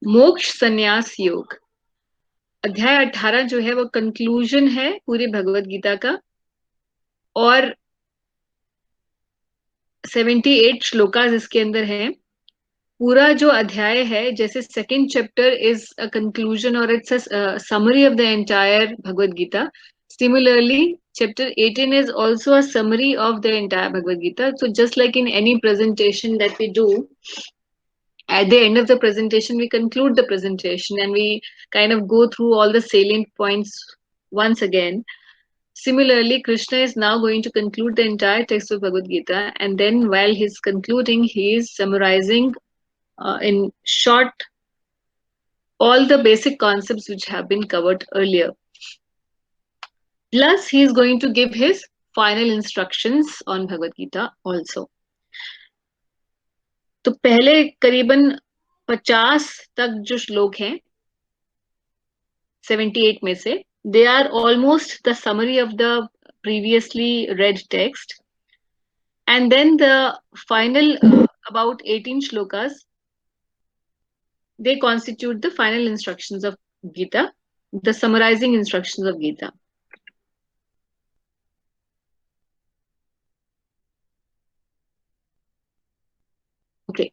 मोक्ष संन्यास योग। अध्याय 18 जो है वो कंक्लूजन है पूरी भगवत गीता का, और 78 श्लोकास इसके अंदर हैं। पूरा जो अध्याय है, जैसे second chapter is a conclusion और it's a summary of the entire Bhagavad Gita, similarly chapter 18 is also a summary of the entire Bhagavad Gita. So just like in any presentation that we do, at the end of the presentation we conclude the presentation and we kind of go through all the salient points once again. Similarly, Krishna is now going to conclude the entire text of Bhagavad Gita, and then while he's concluding, he is summarizing in short all the basic concepts which have been covered earlier. Plus, he is going to give his final instructions on Bhagavad Gita also. तो पहले करीबन 50 तक जो श्लोक हैं 78 में से, they are almost the summary of the previously read text, and then the final about 18 shlokas, they constitute the final instructions of Gita, the summarizing instructions of Gita. Okay.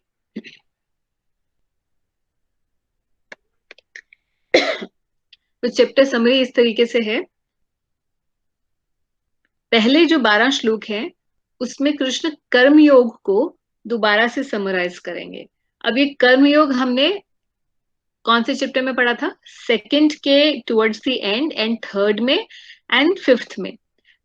तो चैप्टर समरी इस तरीके से है। पहले जो 12 श्लोक हैं उसमें कृष्ण कर्मयोग को दोबारा से समराइज करेंगे। अब ये कर्मयोग हमने कौन से चैप्टर में पढ़ा था? सेकंड के towards the end, and third में, एंड फिफ्थ में।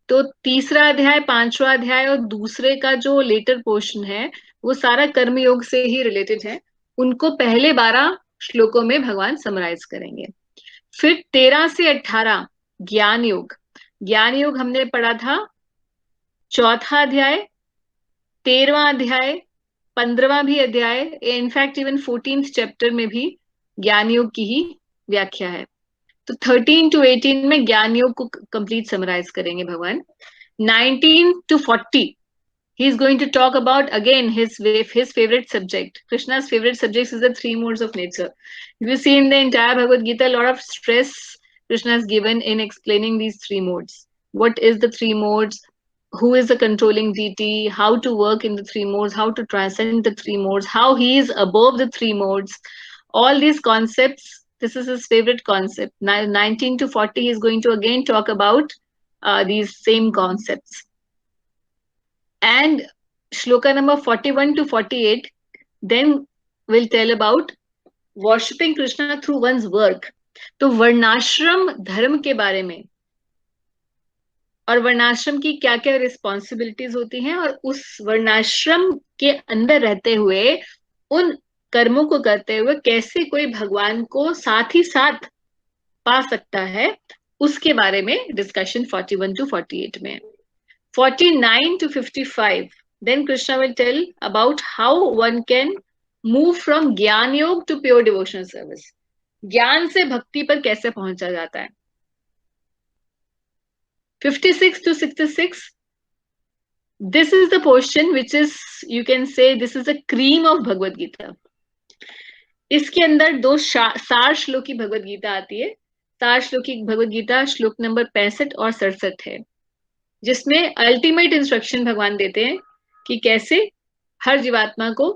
तो तीसरा अध्याय, पांचवा अध्याय और दूसरे का जो लेटर पोर्शन है वो सारा कर्मयोग से ही रिलेटेड है। उनको पहले 12 श्लोकों में भगवान समराइज करेंगे। फिर 13 से 18 ज्ञान योग। ज्ञान योग हमने पढ़ा था चौथा अध्याय, 13वां अध्याय, 15वां भी अध्याय, इनफैक्ट इवन 14th चैप्टर में भी ज्ञान योग की ही व्याख्या है। तो 13 to 18 में ज्ञान योग को कंप्लीट समराइज करेंगे भगवान। 19 to 40 he is going to talk about again his favorite subject. Krishna's favorite subject is the three modes of nature. If you see in the entire Bhagavad Gita, a lot of stress Krishna has given in explaining these three modes. What is the three modes? Who is the controlling deity? How to work in the three modes? How to transcend the three modes? How he is above the three modes? All these concepts. This is his favorite concept. Now, 19 to 40 he is going to again talk about these same concepts. And shloka number 41 to 48 then will tell about worshipping Krishna through one's work. तो वर्णाश्रम धर्म के बारे में, और वर्णाश्रम की क्या क्या रिस्पॉन्सिबिलिटीज होती हैं, और उस वर्णाश्रम के अंदर रहते हुए उन कर्मों को करते हुए कैसे कोई भगवान को साथ ही साथ पा सकता है, उसके बारे में डिस्कशन 41 to 48 में। 49 to 55 then Krishna will tell about how one can move from ज्ञान योग to pure devotional service. ज्ञान से भक्ति पर कैसे पहुंचा जाता है। 56 to 66 this is the portion which is, you can say, this is the cream of Bhagavad Gita. इसके अंदर दो सार श्लोक की भगवद गीता आती है। सार श्लोक की भगवद गीता श्लोक नंबर 65 और 67 है, जिसमें अल्टीमेट इंस्ट्रक्शन भगवान देते हैं कि कैसे हर जीवात्मा को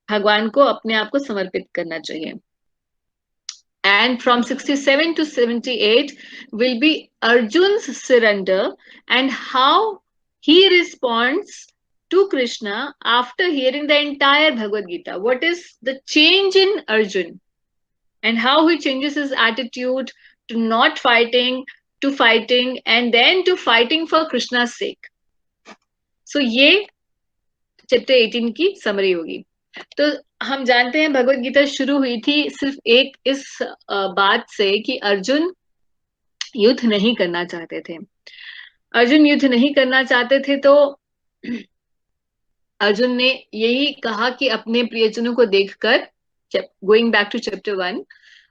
भगवान को अपने आप को समर्पित करना चाहिए। And from 67 to 78 will be Arjun's surrender and how he responds to Krishna after hearing the entire Bhagavad Gita. What is the change in Arjun and how he changes his attitude to not fighting, to fighting, and then to fighting for Krishna's sake. So ये chapter 18 की summary होगी। तो हम जानते हैं भगवत गीता शुरू हुई थी सिर्फ एक इस बात से कि अर्जुन युद्ध नहीं करना चाहते थे। अर्जुन युद्ध नहीं करना चाहते थे तो अर्जुन ने यही कहा कि अपने प्रियजनों को देखकर, going back to chapter 1,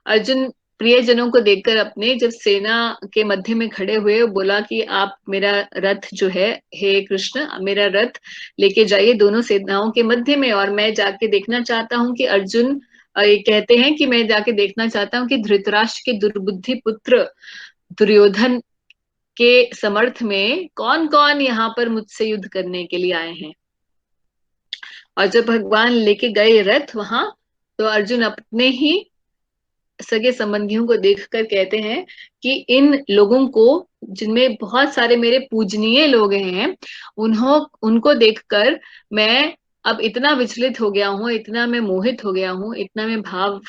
Arjun प्रियजनों को देखकर अपने जब सेना के मध्य में खड़े हुए बोला कि आप मेरा रथ जो है, हे कृष्ण मेरा रथ लेके जाइए दोनों सेनाओं के मध्य में, और मैं जाके देखना चाहता हूं कि अर्जुन ये कहते हैं कि मैं जाके देखना चाहता हूँ कि धृतराष्ट्र के दुर्बुद्धि पुत्र दुर्योधन के समर्थ में कौन कौन यहाँ पर मुझसे युद्ध करने के लिए आए हैं। और जब भगवान लेके गए रथ वहां, तो अर्जुन अपने ही सगे संबंधियों को देखकर कहते हैं कि इन लोगों को, जिनमें बहुत सारे मेरे पूजनीय लोग हैं, उनको देखकर मैं अब इतना विचलित हो गया हूँ, इतना मैं मोहित हो गया हूँ, इतना मैं भाव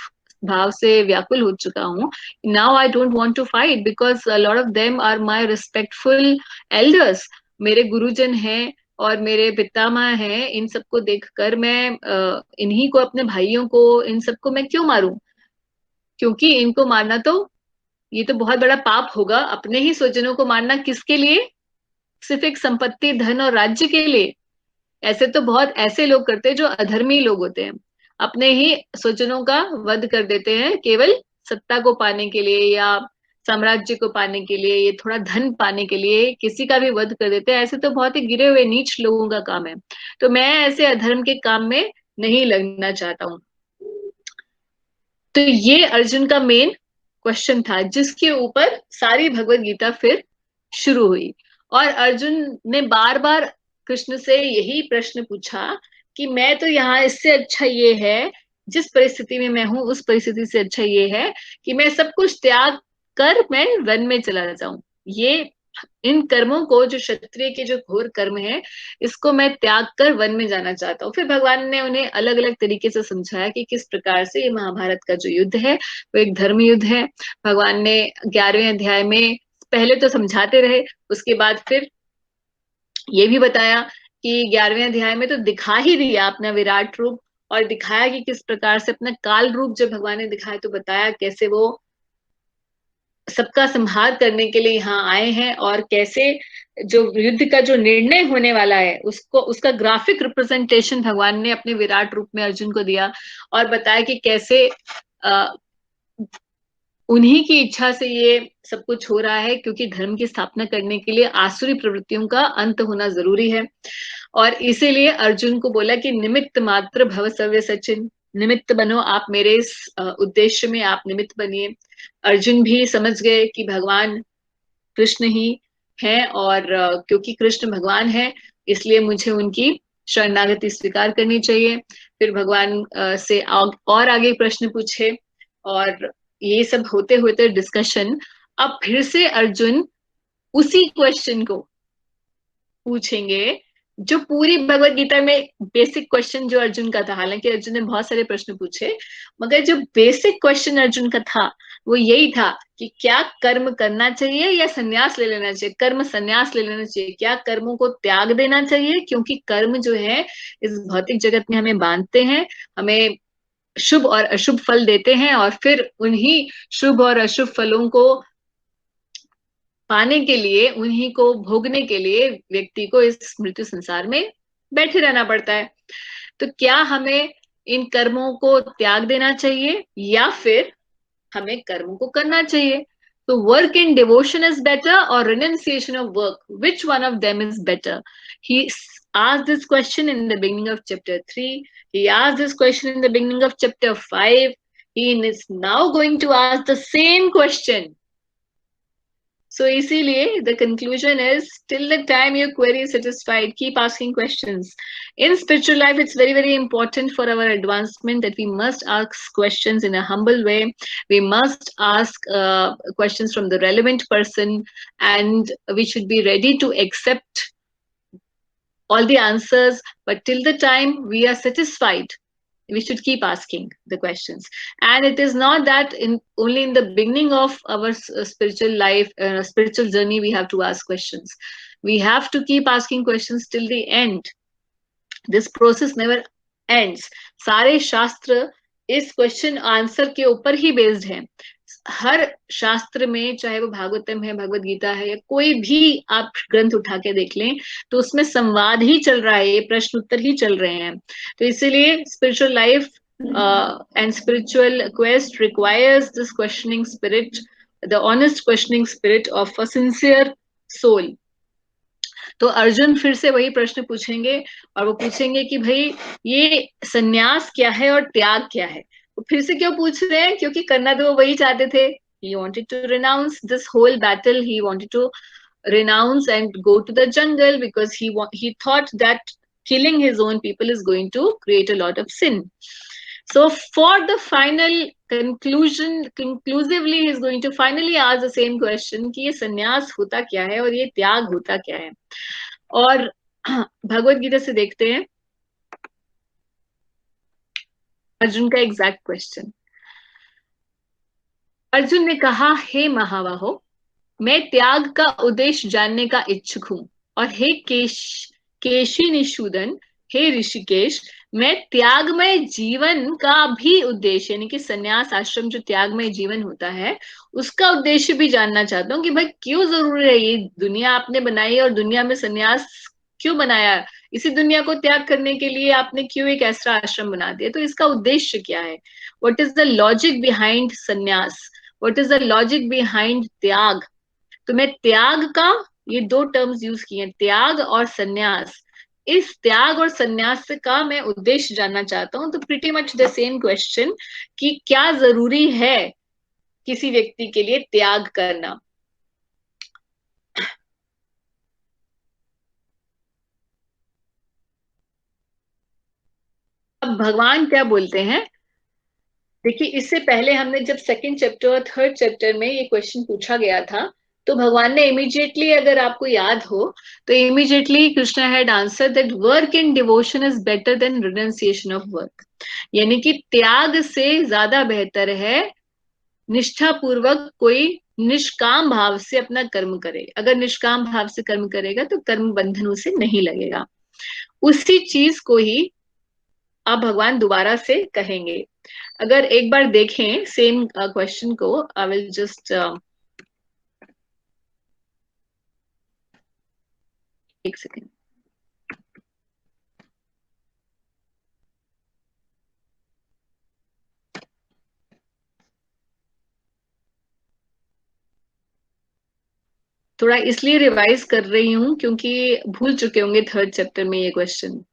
भाव से व्याकुल हो चुका हूँ। Now I don't want to fight because a lot of them are my respectful elders. मेरे गुरुजन हैं और मेरे पितामह हैं, इन सबको देखकर मैं इन्हीं को, अपने भाइयों को, इन सबको मैं क्यों मारूं? क्योंकि इनको मारना तो, ये तो बहुत बड़ा पाप होगा। अपने ही स्वजनों को मारना किसके लिए? सिर्फ एक संपत्ति, धन और राज्य के लिए। ऐसे तो बहुत ऐसे लोग करते हैं जो अधर्मी लोग होते हैं, अपने ही स्वजनों का वध कर देते हैं केवल सत्ता को पाने के लिए या साम्राज्य को पाने के लिए, ये थोड़ा धन पाने के लिए किसी का भी वध कर देते हैं। ऐसे तो बहुत ही गिरे हुए नीच लोगों का काम है। तो मैं ऐसे अधर्म के काम में नहीं लगना चाहता हूँ। तो ये अर्जुन का मेन क्वेश्चन था, जिसके ऊपर सारी भगवत गीता फिर शुरू हुई। और अर्जुन ने बार बार कृष्ण से यही प्रश्न पूछा कि मैं तो यहाँ, इससे अच्छा ये है, जिस परिस्थिति में मैं हूं उस परिस्थिति से अच्छा ये है कि मैं सब कुछ त्याग कर मैं वन में चला जाऊं। ये इन कर्मों को, जो क्षत्रिय के जो घोर कर्म है, इसको मैं त्याग कर वन में जाना चाहता हूँ। फिर भगवान ने उन्हें अलग अलग तरीके से समझाया कि किस प्रकार से ये महाभारत का जो युद्ध है वो एक धर्म युद्ध है। भगवान ने 11वें अध्याय में पहले तो समझाते रहे, उसके बाद फिर ये भी बताया कि 11वें अध्याय में तो दिखा ही दिया अपना विराट रूप, और दिखाया कि किस प्रकार से अपना काल रूप जब भगवान ने दिखाया तो बताया कैसे वो सबका संहार करने के लिए यहाँ आए हैं, और कैसे जो युद्ध का जो निर्णय होने वाला है उसको, उसका ग्राफिक रिप्रेजेंटेशन भगवान ने अपने विराट रूप में अर्जुन को दिया, और बताया कि कैसे उन्हीं की इच्छा से ये सब कुछ हो रहा है, क्योंकि धर्म की स्थापना करने के लिए आसुरी प्रवृत्तियों का अंत होना जरूरी है। और इसीलिए अर्जुन को बोला कि निमित्त मात्र भव सव्य सचिन, निमित्त बनो आप मेरे इस उद्देश्य में, आप निमित्त बनिए। अर्जुन भी समझ गए कि भगवान कृष्ण ही हैं, और क्योंकि कृष्ण भगवान है इसलिए मुझे उनकी शरणागति स्वीकार करनी चाहिए। फिर भगवान से और आगे प्रश्न पूछे, और ये सब होते होते डिस्कशन, अब फिर से अर्जुन उसी क्वेश्चन को पूछेंगे जो पूरी भगवत गीता में बेसिक क्वेश्चन जो अर्जुन का था। हालांकि अर्जुन ने बहुत सारे प्रश्न पूछे, मगर जो बेसिक क्वेश्चन अर्जुन का था वो यही था कि क्या कर्म करना चाहिए या संन्यास ले लेना चाहिए, कर्म संन्यास ले लेना चाहिए, क्या कर्मों को त्याग देना चाहिए, क्योंकि कर्म जो है इस भौतिक जगत में हमें बांधते हैं, हमें शुभ और अशुभ फल देते हैं, और फिर उन्हीं शुभ और अशुभ फलों को पाने के लिए, उन्हीं को भोगने के लिए व्यक्ति को इस मृत्यु संसार में बैठे रहना पड़ता है। तो क्या हमें इन कर्मों को त्याग देना चाहिए या फिर हमें कर्मों को करना चाहिए? तो work in devotion is better और renunciation of work, which one of them is better? He asked this question in the beginning of chapter 3. He asked this question in the beginning of chapter 5. He is now going to ask the same question. So इसीलिए the conclusion is, till the time your query is satisfied, keep asking questions. In spiritual life, it's very, very important for our advancement that we must ask questions in a humble way. We must ask questions from the relevant person, and we should be ready to accept all the answers. But till the time we are satisfied, we should keep asking the questions. And it is not that only in the beginning of our spiritual life, spiritual journey, we have to ask questions. We have to keep asking questions till the end. This process never ends. सारे शास्त्र इस question answer के ऊपर ही based है। हर शास्त्र में, चाहे वो भागवतम है, भगवत गीता है, या कोई भी आप ग्रंथ उठा के देख लें, तो उसमें संवाद ही चल रहा है, ये प्रश्न उत्तर ही चल रहे हैं। तो इसीलिए spiritual life and spiritual quest requires this questioning spirit, the honest questioning spirit of a sincere soul. तो अर्जुन फिर से वही प्रश्न पूछेंगे, और वो पूछेंगे कि भाई ये सन्यास क्या है और त्याग क्या है? वो फिर से क्यों पूछ रहे हैं? क्योंकि करना तो वो वही चाहते थे. He wanted to renounce this whole battle. He wanted to renounce and go to the jungle because he thought that killing his own people is going to create a lot of sin. So for the final conclusion, conclusively he is going to finally ask the same question कि ये संन्यास होता क्या है और ये त्याग होता क्या है. और भगवत गीता से देखते हैं अर्जुन का एग्जैक्ट क्वेश्चन. अर्जुन ने कहा, हे महाबाहो, मैं त्याग का उद्देश्य जानने का इच्छुक हूं. और हे केशी निषूदन, हे ऋषिकेश, मैं त्यागमय जीवन का भी उद्देश्य, यानी कि संन्यास आश्रम जो त्यागमय जीवन होता है उसका उद्देश्य भी जानना चाहता हूँ कि भाई क्यों जरूरी है ये दुनिया आपने बनाई और दुनिया में संन्यास क्यों बनाया. इसी दुनिया को त्याग करने के लिए आपने क्यों एक ऐसा आश्रम बना दिया. तो इसका उद्देश्य क्या है? What is the logic behind sannyas? What is the logic behind tyag? तो मैं त्याग का, ये दो टर्म्स यूज किए हैं, त्याग और संन्यास. इस त्याग और संन्यास का मैं उद्देश्य जानना चाहता हूं. तो pretty much the same question कि क्या जरूरी है किसी व्यक्ति के लिए त्याग करना. अब भगवान क्या बोलते हैं? देखिए, इससे पहले हमने जब सेकंड चैप्टर और थर्ड चैप्टर में ये क्वेश्चन पूछा गया था तो भगवान ने इमीडिएटली, अगर आपको याद हो, तो immediately Krishna had answer that work in devotion is better than renunciation of work. यानी कि त्याग से ज्यादा बेहतर है निष्ठा पूर्वक कोई निष्काम भाव से अपना कर्म करे. अगर निष्काम भाव से कर्म करेगा तो कर्म बंधन उसे नहीं लगेगा. उसी चीज को ही अब भगवान दोबारा से कहेंगे. अगर एक बार देखें सेम क्वेश्चन को, आई विल जस्ट एक सेकेंड. थोड़ा इसलिए रिवाइज कर रही हूं क्योंकि भूल चुके होंगे थर्ड चैप्टर में ये क्वेश्चन.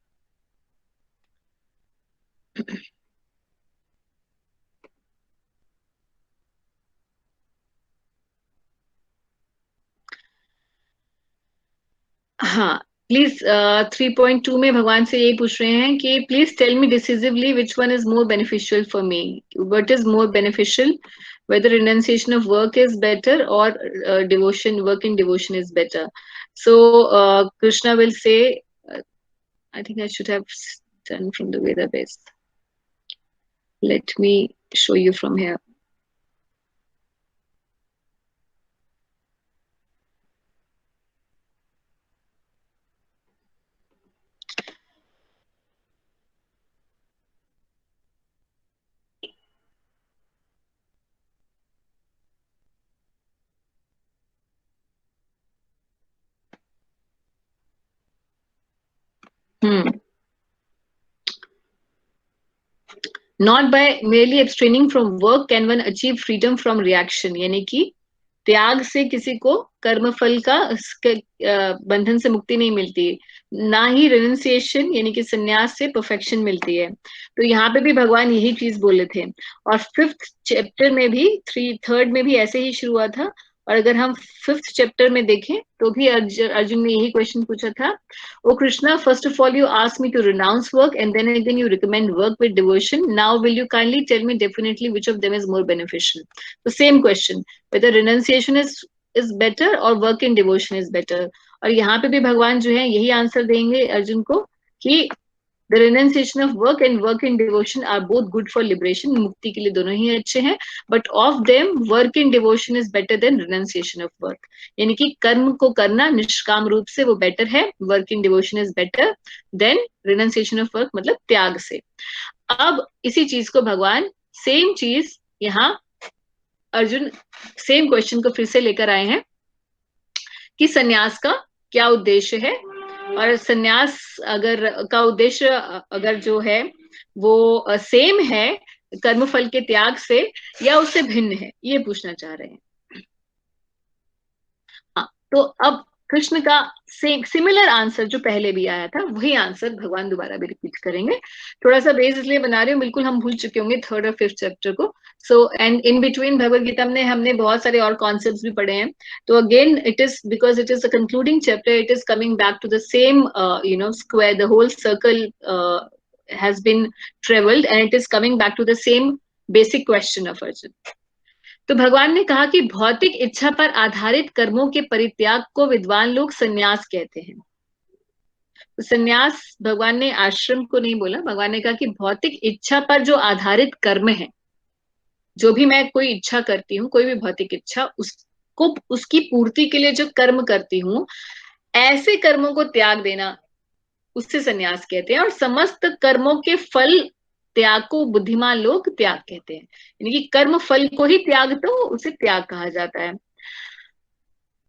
हाँ, प्लीज 3.2 में भगवान से यही पूछ रहे हैं कि please tell me decisively which one is more beneficial for me. What is more beneficial, whether renunciation of work is better or devotion, work in devotion is better. So Krishna will say, uh, I think I should have done from the Veda base. Let me show you from here. Not by merely abstaining from work can one achieve freedom from reaction. यानी कि त्याग से किसी को कर्मफल का बंधन से मुक्ति नहीं मिलती, ना ही रिनंसिएशन यानी कि संन्यास से परफेक्शन मिलती है. तो यहाँ पे भी भगवान यही चीज बोले थे. और फिफ्थ चैप्टर में भी, थर्ड में भी ऐसे ही शुरू हुआ था. और अगर हम फिफ्थ चैप्टर में देखें तो भी अर्जुन ने यही क्वेश्चन पूछा था. O Krishna, first of all you ask me to renounce work and then again you recommend work with devotion. Now will you kindly tell me definitely which of them is more beneficial. तो same question, whether renunciation is better or work in devotion is better. और यहाँ पे भी भगवान जो है यही answer देंगे अर्जुन को कि the renunciation of work and work in devotion are both good for liberation. मुक्ति के लिए दोनों ही अच्छे हैं, but of them work in devotion is better than renunciation of work. यानी कि कर्म को करना निष्काम रूप से वो बेटर है, work in devotion is better than renunciation of work, मतलब त्याग से. अब इसी चीज को भगवान सेम चीज यहाँ अर्जुन सेम क्वेश्चन को फिर से लेकर आए हैं कि सन्यास का क्या उद्देश्य है. और सन्यास अगर का उद्देश्य अगर जो है वो सेम है कर्मफल के त्याग से या उससे भिन्न है, ये पूछना चाह रहे हैं. हाँ, तो अब कृष्ण का सिमिलर आंसर जो पहले भी आया था वही आंसर भगवान दोबारा भी रिपीट करेंगे। थोड़ा सा बेस इसलिए बना रही हूँ, बिल्कुल हम भूल चुके होंगे थर्ड और फिफ्थ चैप्टर को। So and in between Bhagavad Gita में हमने बहुत सारे और कॉन्सेप्ट्स भी पढ़े हैं। तो again it is because it is a concluding chapter, it is coming back to the same square, the whole circle has been traveled and it is coming back to the same basic question of Arjun. तो भगवान ने कहा कि भौतिक इच्छा पर आधारित कर्मों के परित्याग को विद्वान लोग संन्यास कहते हैं। तो संन्यास भगवान ने आश्रम को नहीं बोला, भगवान ने कहा कि भौतिक इच्छा पर जो आधारित कर्म है, जो भी मैं कोई इच्छा करती हूँ, कोई भी भौतिक इच्छा, उसको उसकी पूर्ति के लिए जो कर्म करती हूँ, ऐसे कर्मों को त्याग देना उससे संन्यास कहते हैं। और समस्त कर्मों के फल त्याग को बुद्धिमान लोग त्याग कहते हैं, यानी कि कर्म फल को ही त्याग तो उसे त्याग कहा जाता है।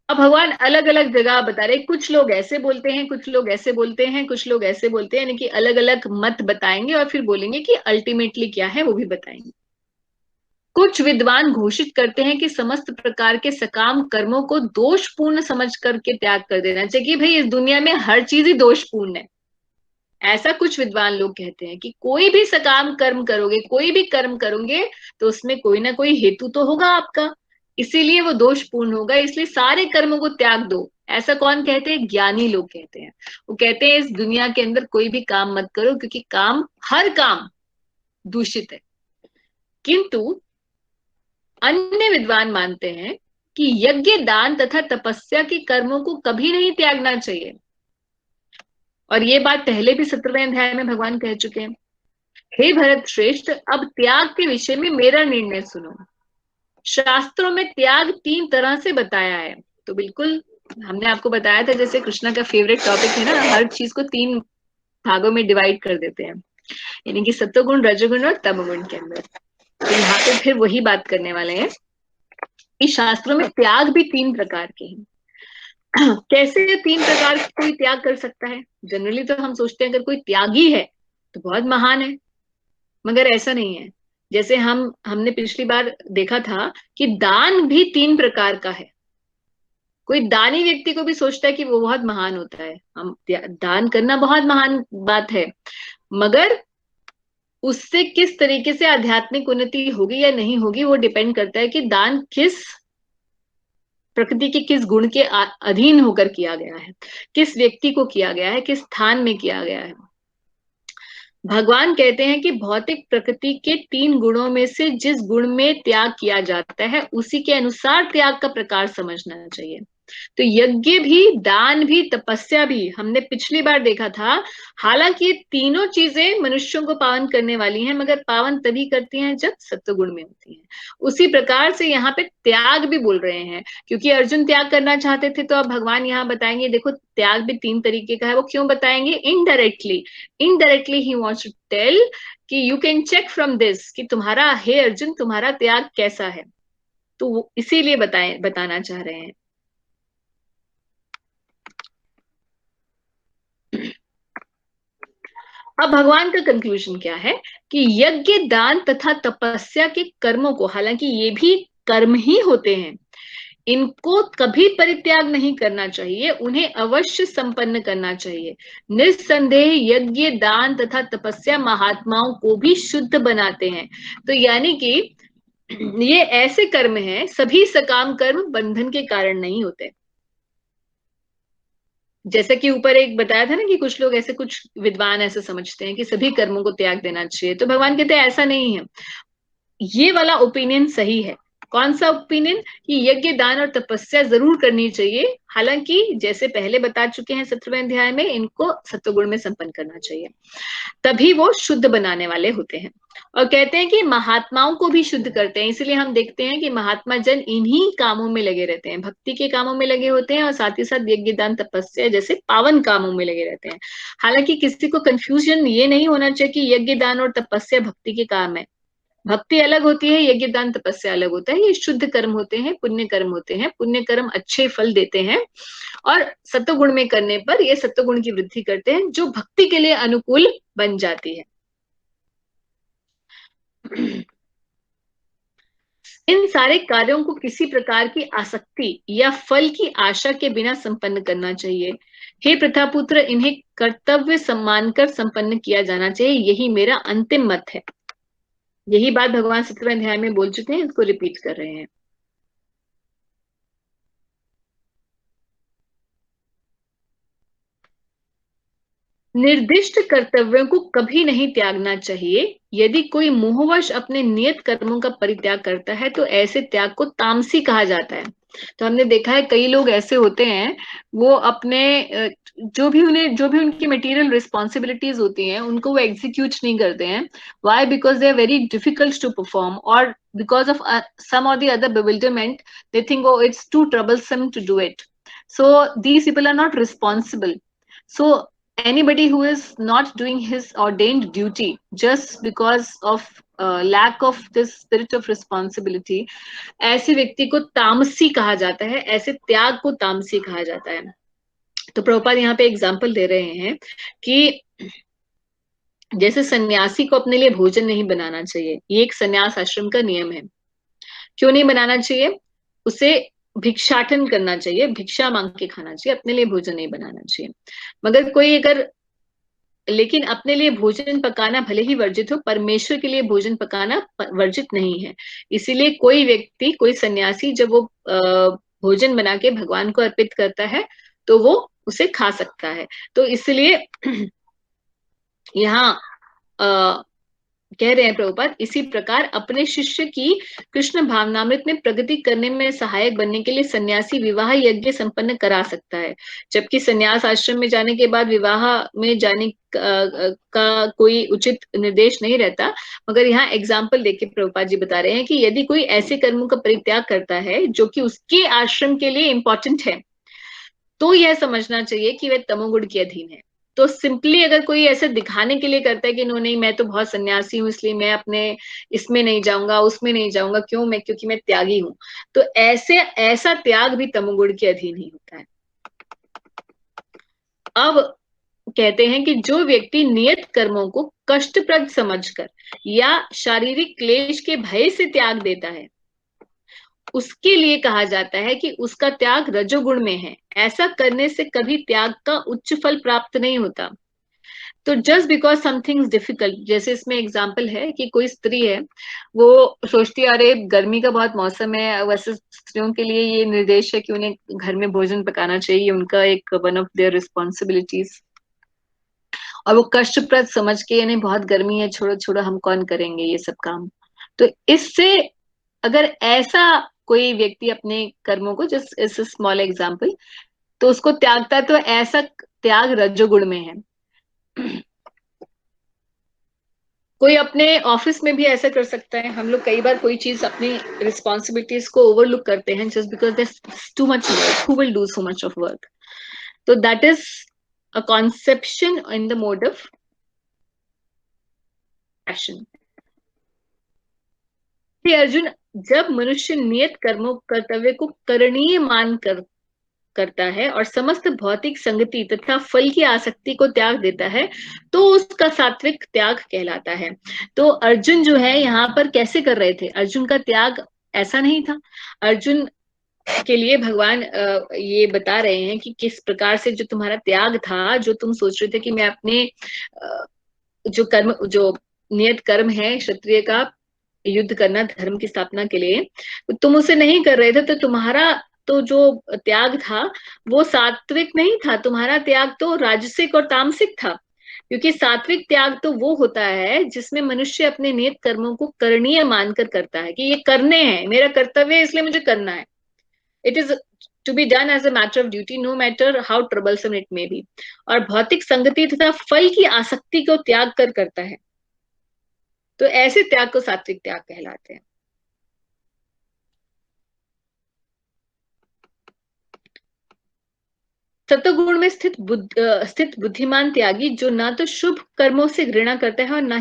अब भगवान अलग अलग जगह बता रहे, कुछ लोग ऐसे बोलते हैं, कुछ लोग ऐसे बोलते हैं, कुछ लोग ऐसे बोलते हैं, यानी कि अलग अलग मत बताएंगे और फिर बोलेंगे कि अल्टीमेटली क्या है वो भी बताएंगे। कुछ विद्वान घोषित करते हैं कि समस्त प्रकार के सकाम कर्मों को दोषपूर्ण समझ करके त्याग कर देना चाहिए, कि भाई इस दुनिया में हर चीज ही दोषपूर्ण है। ऐसा कुछ विद्वान लोग कहते हैं कि कोई भी सकाम कर्म करोगे, कोई भी कर्म करोगे, तो उसमें कोई ना कोई हेतु तो होगा आपका, इसीलिए वो दोषपूर्ण होगा, इसलिए सारे कर्मों को त्याग दो। ऐसा कौन कहते हैं? ज्ञानी लोग कहते हैं। वो कहते हैं इस दुनिया के अंदर कोई भी काम मत करो, क्योंकि काम, हर काम दूषित है। किंतु अन्य विद्वान मानते हैं कि यज्ञ, दान तथा तपस्या के कर्मों को कभी नहीं त्यागना चाहिए। और ये बात पहले भी 17वें अध्याय में भगवान कह चुके हैं। हे भरत श्रेष्ठ, अब त्याग के विषय में मेरा निर्णय सुनो। शास्त्रों में त्याग 3 तरह से बताया है। तो बिल्कुल हमने आपको बताया था, जैसे कृष्णा का फेवरेट टॉपिक है ना, हर चीज को 3 भागों में डिवाइड कर देते हैं, यानी कि सत्वगुण, रजोगुण और तमोगुण के अंदर। तो यहाँ पे फिर वही बात करने वाले हैं कि शास्त्रों में त्याग भी 3 प्रकार के हैं। कैसे 3 प्रकार कोई त्याग कर सकता है? जनरली तो हम सोचते हैं अगर कोई त्यागी है तो बहुत महान है, मगर ऐसा नहीं है। जैसे हमने पिछली बार देखा था कि दान भी 3 प्रकार का है। कोई दानी व्यक्ति को भी सोचता है कि वो बहुत महान होता है, हम दान करना बहुत महान बात है, मगर उससे किस तरीके से आध्यात्मिक उन्नति होगी या नहीं होगी वो डिपेंड करता है कि दान किस प्रकृति के किस गुण के अधीन होकर किया गया है, किस व्यक्ति को किया गया है, किस स्थान में किया गया है। भगवान कहते हैं कि भौतिक प्रकृति के 3 गुणों में से जिस गुण में त्याग किया जाता है उसी के अनुसार त्याग का प्रकार समझना चाहिए। तो यज्ञ भी, दान भी, तपस्या भी हमने पिछली बार देखा था। हालांकि ये तीनों चीजें मनुष्यों को पावन करने वाली हैं, मगर पावन तभी करती हैं जब सत्वगुण में होती हैं। उसी प्रकार से यहाँ पे त्याग भी बोल रहे हैं, क्योंकि अर्जुन त्याग करना चाहते थे, तो अब भगवान यहाँ बताएंगे देखो त्याग भी 3 तरीके का है। वो क्यों बताएंगे? Indirectly he wants to tell कि you can check from this कि तुम्हारा, हे अर्जुन, तुम्हारा त्याग कैसा है। तो वो इसीलिए बताना चाह रहे हैं। अब भगवान का कंक्लूजन क्या है कि यज्ञ, दान तथा तपस्या के कर्मों को, हालांकि ये भी कर्म ही होते हैं, इनको कभी परित्याग नहीं करना चाहिए, उन्हें अवश्य संपन्न करना चाहिए। निस्संदेह यज्ञ, दान तथा तपस्या महात्माओं को भी शुद्ध बनाते हैं। तो यानी कि ये ऐसे कर्म हैं, सभी सकाम कर्म बंधन के कारण नहीं होते। जैसा कि ऊपर एक बताया था ना कि कुछ लोग ऐसे, कुछ विद्वान ऐसे समझते हैं कि सभी कर्मों को त्याग देना चाहिए, तो भगवान कहते हैं ऐसा नहीं है। ये वाला ओपिनियन सही है। कौन सा ओपिनियन? कि यज्ञ, दान और तपस्या जरूर करनी चाहिए, हालांकि जैसे पहले बता चुके हैं 17वें अध्याय में, इनको सत्वगुण में संपन्न करना चाहिए, तभी वो शुद्ध बनाने वाले होते हैं। और कहते हैं कि महात्माओं को भी शुद्ध करते हैं, इसीलिए हम देखते हैं कि महात्मा जन इन्हीं कामों में लगे रहते हैं, भक्ति के कामों में लगे होते हैं, और साथ ही साथ यज्ञ, दान, तपस्या जैसे पावन कामों में लगे रहते हैं। हालांकि किसी को कंफ्यूजन ये नहीं होना चाहिए कि यज्ञ, दान और तपस्या भक्ति के काम है। भक्ति अलग होती है, यज्ञ, दान, तपस्या अलग होता है। ये शुद्ध कर्म होते हैं, पुण्य कर्म होते हैं, पुण्य कर्म अच्छे फल देते हैं, और सत्वगुण में करने पर ये सत्वगुण की वृद्धि करते हैं, जो भक्ति के लिए अनुकूल बन जाती है। इन सारे कार्यों को किसी प्रकार की आसक्ति या फल की आशा के बिना संपन्न करना चाहिए। हे प्रथापुत्र, इन्हें कर्तव्य सम्मान कर संपन्न किया जाना चाहिए, यही मेरा अंतिम मत है। यही बात भगवान 17वें अध्याय में बोल चुके हैं, इसको रिपीट कर रहे हैं। निर्दिष्ट कर्तव्यों को कभी नहीं त्यागना चाहिए। यदि कोई मोहवश अपने नियत कर्मों का परित्याग करता है तो ऐसे त्याग को तामसी कहा जाता है। तो हमने देखा है कई लोग ऐसे होते हैं, वो अपने जो भी उनकी मटेरियल रिस्पॉन्सिबिलिटीज होती हैं उनको वो एग्जीक्यूट नहीं करते हैं। Why? Because they are very difficult to perform, और because of some or the other bewilderment they think, oh, it's too troublesome to do it. So these people are not responsible. So anybody who is not doing his ordained duty just because of lack of this spirit of responsibility, ऐसे व्यक्ति को तामसी कहा जाता है, ऐसे त्याग को तामसी कहा जाता है। तो प्रभुपाद यहाँ पे एग्जाम्पल दे रहे हैं कि जैसे सन्यासी को अपने लिए भोजन नहीं बनाना चाहिए, ये एक सन्यास आश्रम का नियम है। क्यों नहीं बनाना चाहिए? उसे भिक्षाटन करना चाहिए, भिक्षा मांग के खाना चाहिए, अपने लिए भोजन नहीं बनाना चाहिए। मगर कोई अगर, लेकिन अपने लिए भोजन पकाना भले ही वर्जित हो, परमेश्वर के लिए भोजन पकाना वर्जित नहीं है। इसीलिए कोई व्यक्ति, कोई सन्यासी जब वो भोजन बना के भगवान को अर्पित करता है तो वो उसे खा सकता है। तो इसलिए यहाँ कह रहे हैं प्रभुपाद, इसी प्रकार अपने शिष्य की कृष्ण भावनामृत में प्रगति करने में सहायक बनने के लिए सन्यासी विवाह यज्ञ संपन्न करा सकता है। जबकि सन्यास आश्रम में जाने के बाद विवाह में जाने का कोई उचित निर्देश नहीं रहता। मगर यहाँ एग्जाम्पल देके प्रभुपाद जी बता रहे हैं कि यदि कोई ऐसे कर्मों का परित्याग करता है जो कि उसके आश्रम के लिए इंपॉर्टेंट है, तो यह समझना चाहिए कि वह तमोगुण के अधीन है। तो सिंपली अगर कोई ऐसे दिखाने के लिए करता है कि नहीं, मैं तो बहुत सन्यासी हूं इसलिए मैं अपने इसमें नहीं जाऊंगा, उसमें नहीं जाऊंगा, क्यों? मैं क्योंकि मैं त्यागी हूं। तो ऐसा त्याग भी तमोगुण के अधीन ही होता है। अब कहते हैं कि जो व्यक्ति नियत कर्मों को कष्टप्रद समझकर या शारीरिक क्लेश के भय से त्याग देता है, उसके लिए कहा जाता है कि उसका त्याग रजोगुण में है। ऐसा करने से कभी त्याग का उच्च फल प्राप्त नहीं होता। तो जस्ट बिकॉज समथिंग डिफिकल्ट, जैसे इसमें एग्जाम्पल है कि कोई स्त्री है, वो सोचती है अरे गर्मी का बहुत मौसम है, वैसे स्त्रियों के लिए ये निर्देश है कि उन्हें घर में भोजन पकाना चाहिए, उनका एक वन ऑफ देयर रिस्पॉन्सिबिलिटीज, और वो कष्टप्रद समझ के यानी बहुत गर्मी है, छोड़ो छोड़ो हम कौन करेंगे ये सब काम। तो इससे अगर ऐसा कोई व्यक्ति अपने कर्मों को, जस्ट इस स्मॉल एग्जाम्पल, तो उसको त्यागता है, तो ऐसा त्याग रजोगुण में है। कोई अपने ऑफिस में भी ऐसा कर सकता है। हम लोग कई बार कोई चीज अपनी रिस्पॉन्सिबिलिटीज को ओवरलुक करते हैं just because there too much work, who will do so much of work. तो that is a conception in the mode of action. Arjun, जब मनुष्य नियत कर्मों कर्तव्य को करणीय मान कर करता है और समस्त भौतिक संगति तथा फल की आसक्ति को त्याग देता है, तो उसका सात्विक त्याग कहलाता है। तो अर्जुन जो है यहाँ पर कैसे कर रहे थे? अर्जुन का त्याग ऐसा नहीं था। अर्जुन के लिए भगवान ये बता रहे हैं कि किस प्रकार से जो तुम्हारा त्याग था, जो तुम सोच रहे थे कि मैं अपने जो कर्म, जो नियत कर्म है क्षत्रिय का, युद्ध करना धर्म की स्थापना के लिए, तुम उसे नहीं कर रहे थे, तो तुम्हारा तो जो त्याग था वो सात्विक नहीं था, तुम्हारा त्याग तो राजसिक और तामसिक था। क्योंकि सात्विक त्याग तो वो होता है जिसमें मनुष्य अपने नियत कर्मों को करणीय मानकर करता है कि ये करने हैं, मेरा कर्तव्य है इसलिए मुझे करना है। It is to be done as a matter of duty, no matter how troublesome it may be. और भौतिक संगति तथा फल की आसक्ति को त्याग कर करता है। तो ऐसे त्याग को सात्विक त्याग कहलाते हैं। सत्वगुण में स्थित बुद्धिमान त्यागी जो ना तो शुभ कर्मों से घृणा करता है और ना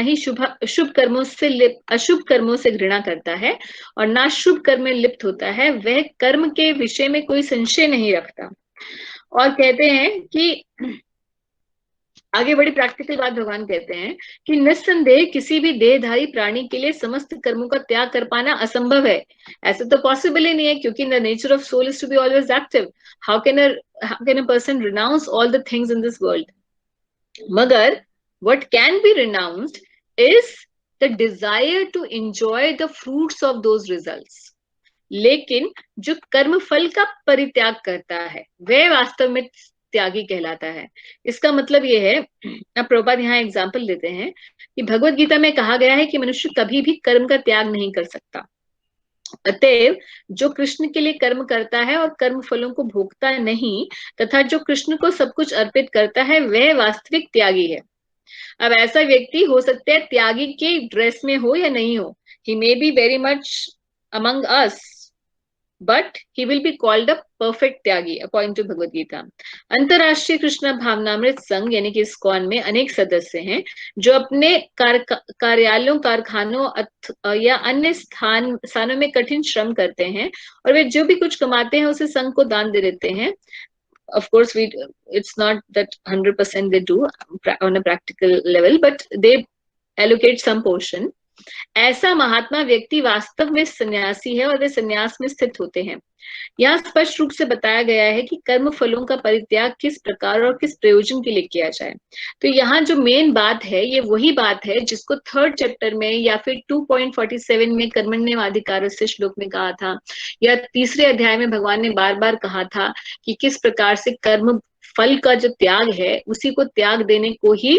ही शुभ कर्मों से अशुभ कर्मों से घृणा करता है और ना शुभ कर्म में लिप्त होता है, वह कर्म के विषय में कोई संशय नहीं रखता। और कहते हैं कि आगे बड़ी प्रैक्टिकल बात भगवान कहते हैं कि निस्संदेह किसी भी देहधारी प्राणी के लिए समस्त कर्मों का त्याग कर पाना असंभव है। ऐसे तो पॉसिबल ही नहीं है, क्योंकि the nature of soul is to be always active. How can a person renounce all the things in this world? मगर what can be renounced is the desire to enjoy the fruits of those results. लेकिन जो कर्म फल का परित्याग करता है वह वास्तव में त्यागी कहलाता है। इसका मतलब ये है, अब प्रभुपाद यहाँ एग्जाम्पल देते हैं कि भगवत गीता में कहा गया है कि मनुष्य कभी भी कर्म का त्याग नहीं कर सकता। अतएव जो कृष्ण के लिए कर्म करता है और कर्म फलों को भोगता नहीं, तथा जो कृष्ण को सब कुछ अर्पित करता है, वह वास्तविक त्यागी है। अब ऐसा व्यक्ति हो सकता है त्यागी के ड्रेस में हो या नहीं हो, he may be very much among us, but he will be called a perfect tyagi according to Bhagavad Gita. अंतरराष्ट्रीय कृष्ण भावनामृत संघ यानी कि इस्कॉन में अनेक सदस्य हैं जो अपने कार्यालयों, कारखानों या अन्य स्थानों में कठिन श्रम करते हैं, और वे जो भी कुछ कमाते हैं उसे संघ को दान दे देते हैं। Of course, it's not that 100% they do on a practical level, but they allocate some portion. ऐसा महात्मा व्यक्ति वास्तव में सन्यासी है और वे सन्यास में स्थित होते हैं। यहाँ स्पष्ट रूप से बताया गया है कि कर्म फलों का परित्याग किस प्रकार और किस प्रयोजन के लिए किया जाए। तो यहाँ जो मेन बात है, ये वही बात है जिसको 3rd चैप्टर में या फिर 2.47 में कर्मण्येवाधिकारस्य श्लोक में कहा था, या 3रे अध्याय में भगवान ने बार बार कहा था कि किस प्रकार से कर्म फल का जो त्याग है उसी को त्याग देने को ही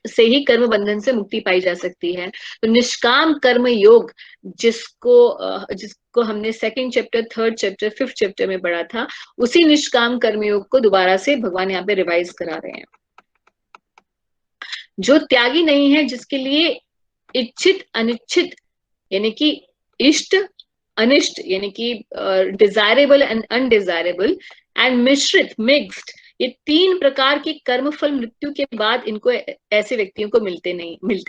से ही कर्म बंधन से मुक्ति पाई जा सकती है। तो निष्काम कर्म योग जिसको हमने 2nd chapter, 3rd chapter, 5th chapter में पढ़ा था, उसी निष्काम कर्म योग को दोबारा से भगवान यहाँ पे रिवाइज करा रहे हैं। जो त्यागी नहीं है, जिसके लिए इच्छित अनिच्छित यानी कि इष्ट अनिष्ट यानी कि डिजायरेबल एंड अनडिजायरेबल एंड मिश्रित मिक्स्ड, ये 3 प्रकार के कर्म फल मृत्यु के बाद इनको ऐसे व्यक्तियों को मिलते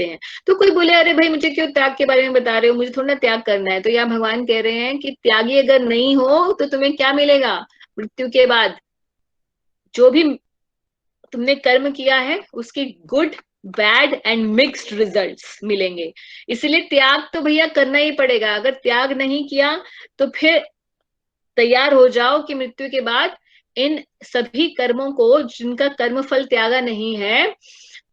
हैं। तो कोई बोले अरे भाई मुझे क्यों त्याग के बारे में बता रहे हो, मुझे थोड़ा त्याग करना है। तो यहाँ भगवान कह रहे हैं कि त्यागी अगर नहीं हो तो तुम्हें क्या मिलेगा मृत्यु के बाद? जो भी तुमने कर्म किया है उसकी good, bad and mixed results मिलेंगे। इसलिए त्याग तो भैया करना ही पड़ेगा। अगर त्याग नहीं किया तो फिर तैयार हो जाओ कि मृत्यु के बाद इन सभी कर्मों को, जिनका कर्म फल त्यागा नहीं है,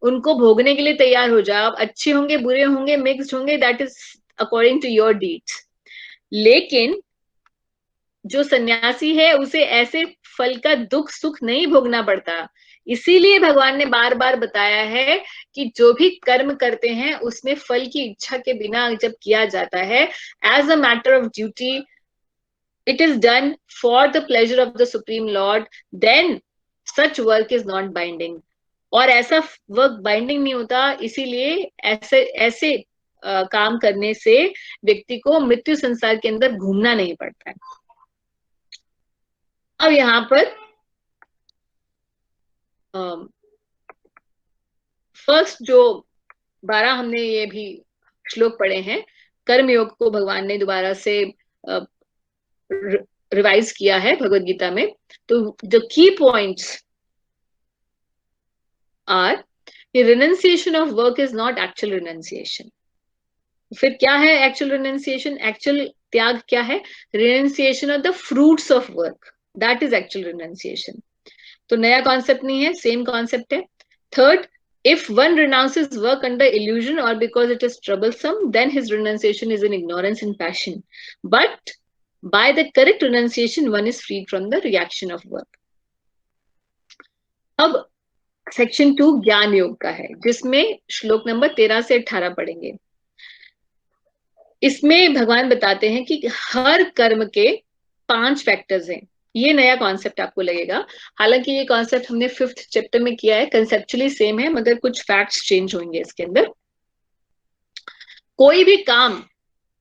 उनको भोगने के लिए तैयार हो जाओ। अच्छे होंगे, बुरे होंगे, मिक्स्ड होंगे, that is according to your deeds. लेकिन जो सन्यासी है उसे ऐसे फल का दुख सुख नहीं भोगना पड़ता। इसीलिए भगवान ने बार बार बताया है कि जो भी कर्म करते हैं उसमें फल की इच्छा के बिना जब किया जाता है, as a matter of duty, it is done for the pleasure of the Supreme Lord, then such work is not binding. और ऐसा वर्क बाइंडिंग नहीं होता, इसीलिए ऐसे काम करने से व्यक्ति को मृत्यु संसार के अंदर घूमना नहीं पड़ता है। अब यहाँ पर फर्स्ट जो 12 हमने ये भी श्लोक पढ़े हैं, कर्म योग को भगवान ने दोबारा से रिवाइज किया है भगवत गीता में। तो the key points are renunciation of work is not actual renunciation. फिर क्या है एक्चुअल रिनंसिएशन? एक्चुअल त्याग क्या है? Renunciation of the fruits of work, that is actual renunciation. तो नया कॉन्सेप्ट नहीं है, सेम कॉन्सेप्ट है। Third, if one renounces work under illusion or because it is troublesome, then his renunciation is in ignorance and passion. But by the correct renunciation, one is freed from the reaction of work. अब section 2 ज्ञान योग का है, जिसमें श्लोक number 13 से 18 पढ़ेंगे। इसमें भगवान बताते हैं कि हर कर्म के 5 फैक्टर्स हैं। ये नया कॉन्सेप्ट आपको लगेगा, हालांकि ये कॉन्सेप्ट हमने 5th चैप्टर में किया है, कंसेप्चुअली सेम है, मगर कुछ फैक्ट्स चेंज होंगे इसके अंदर। कोई भी काम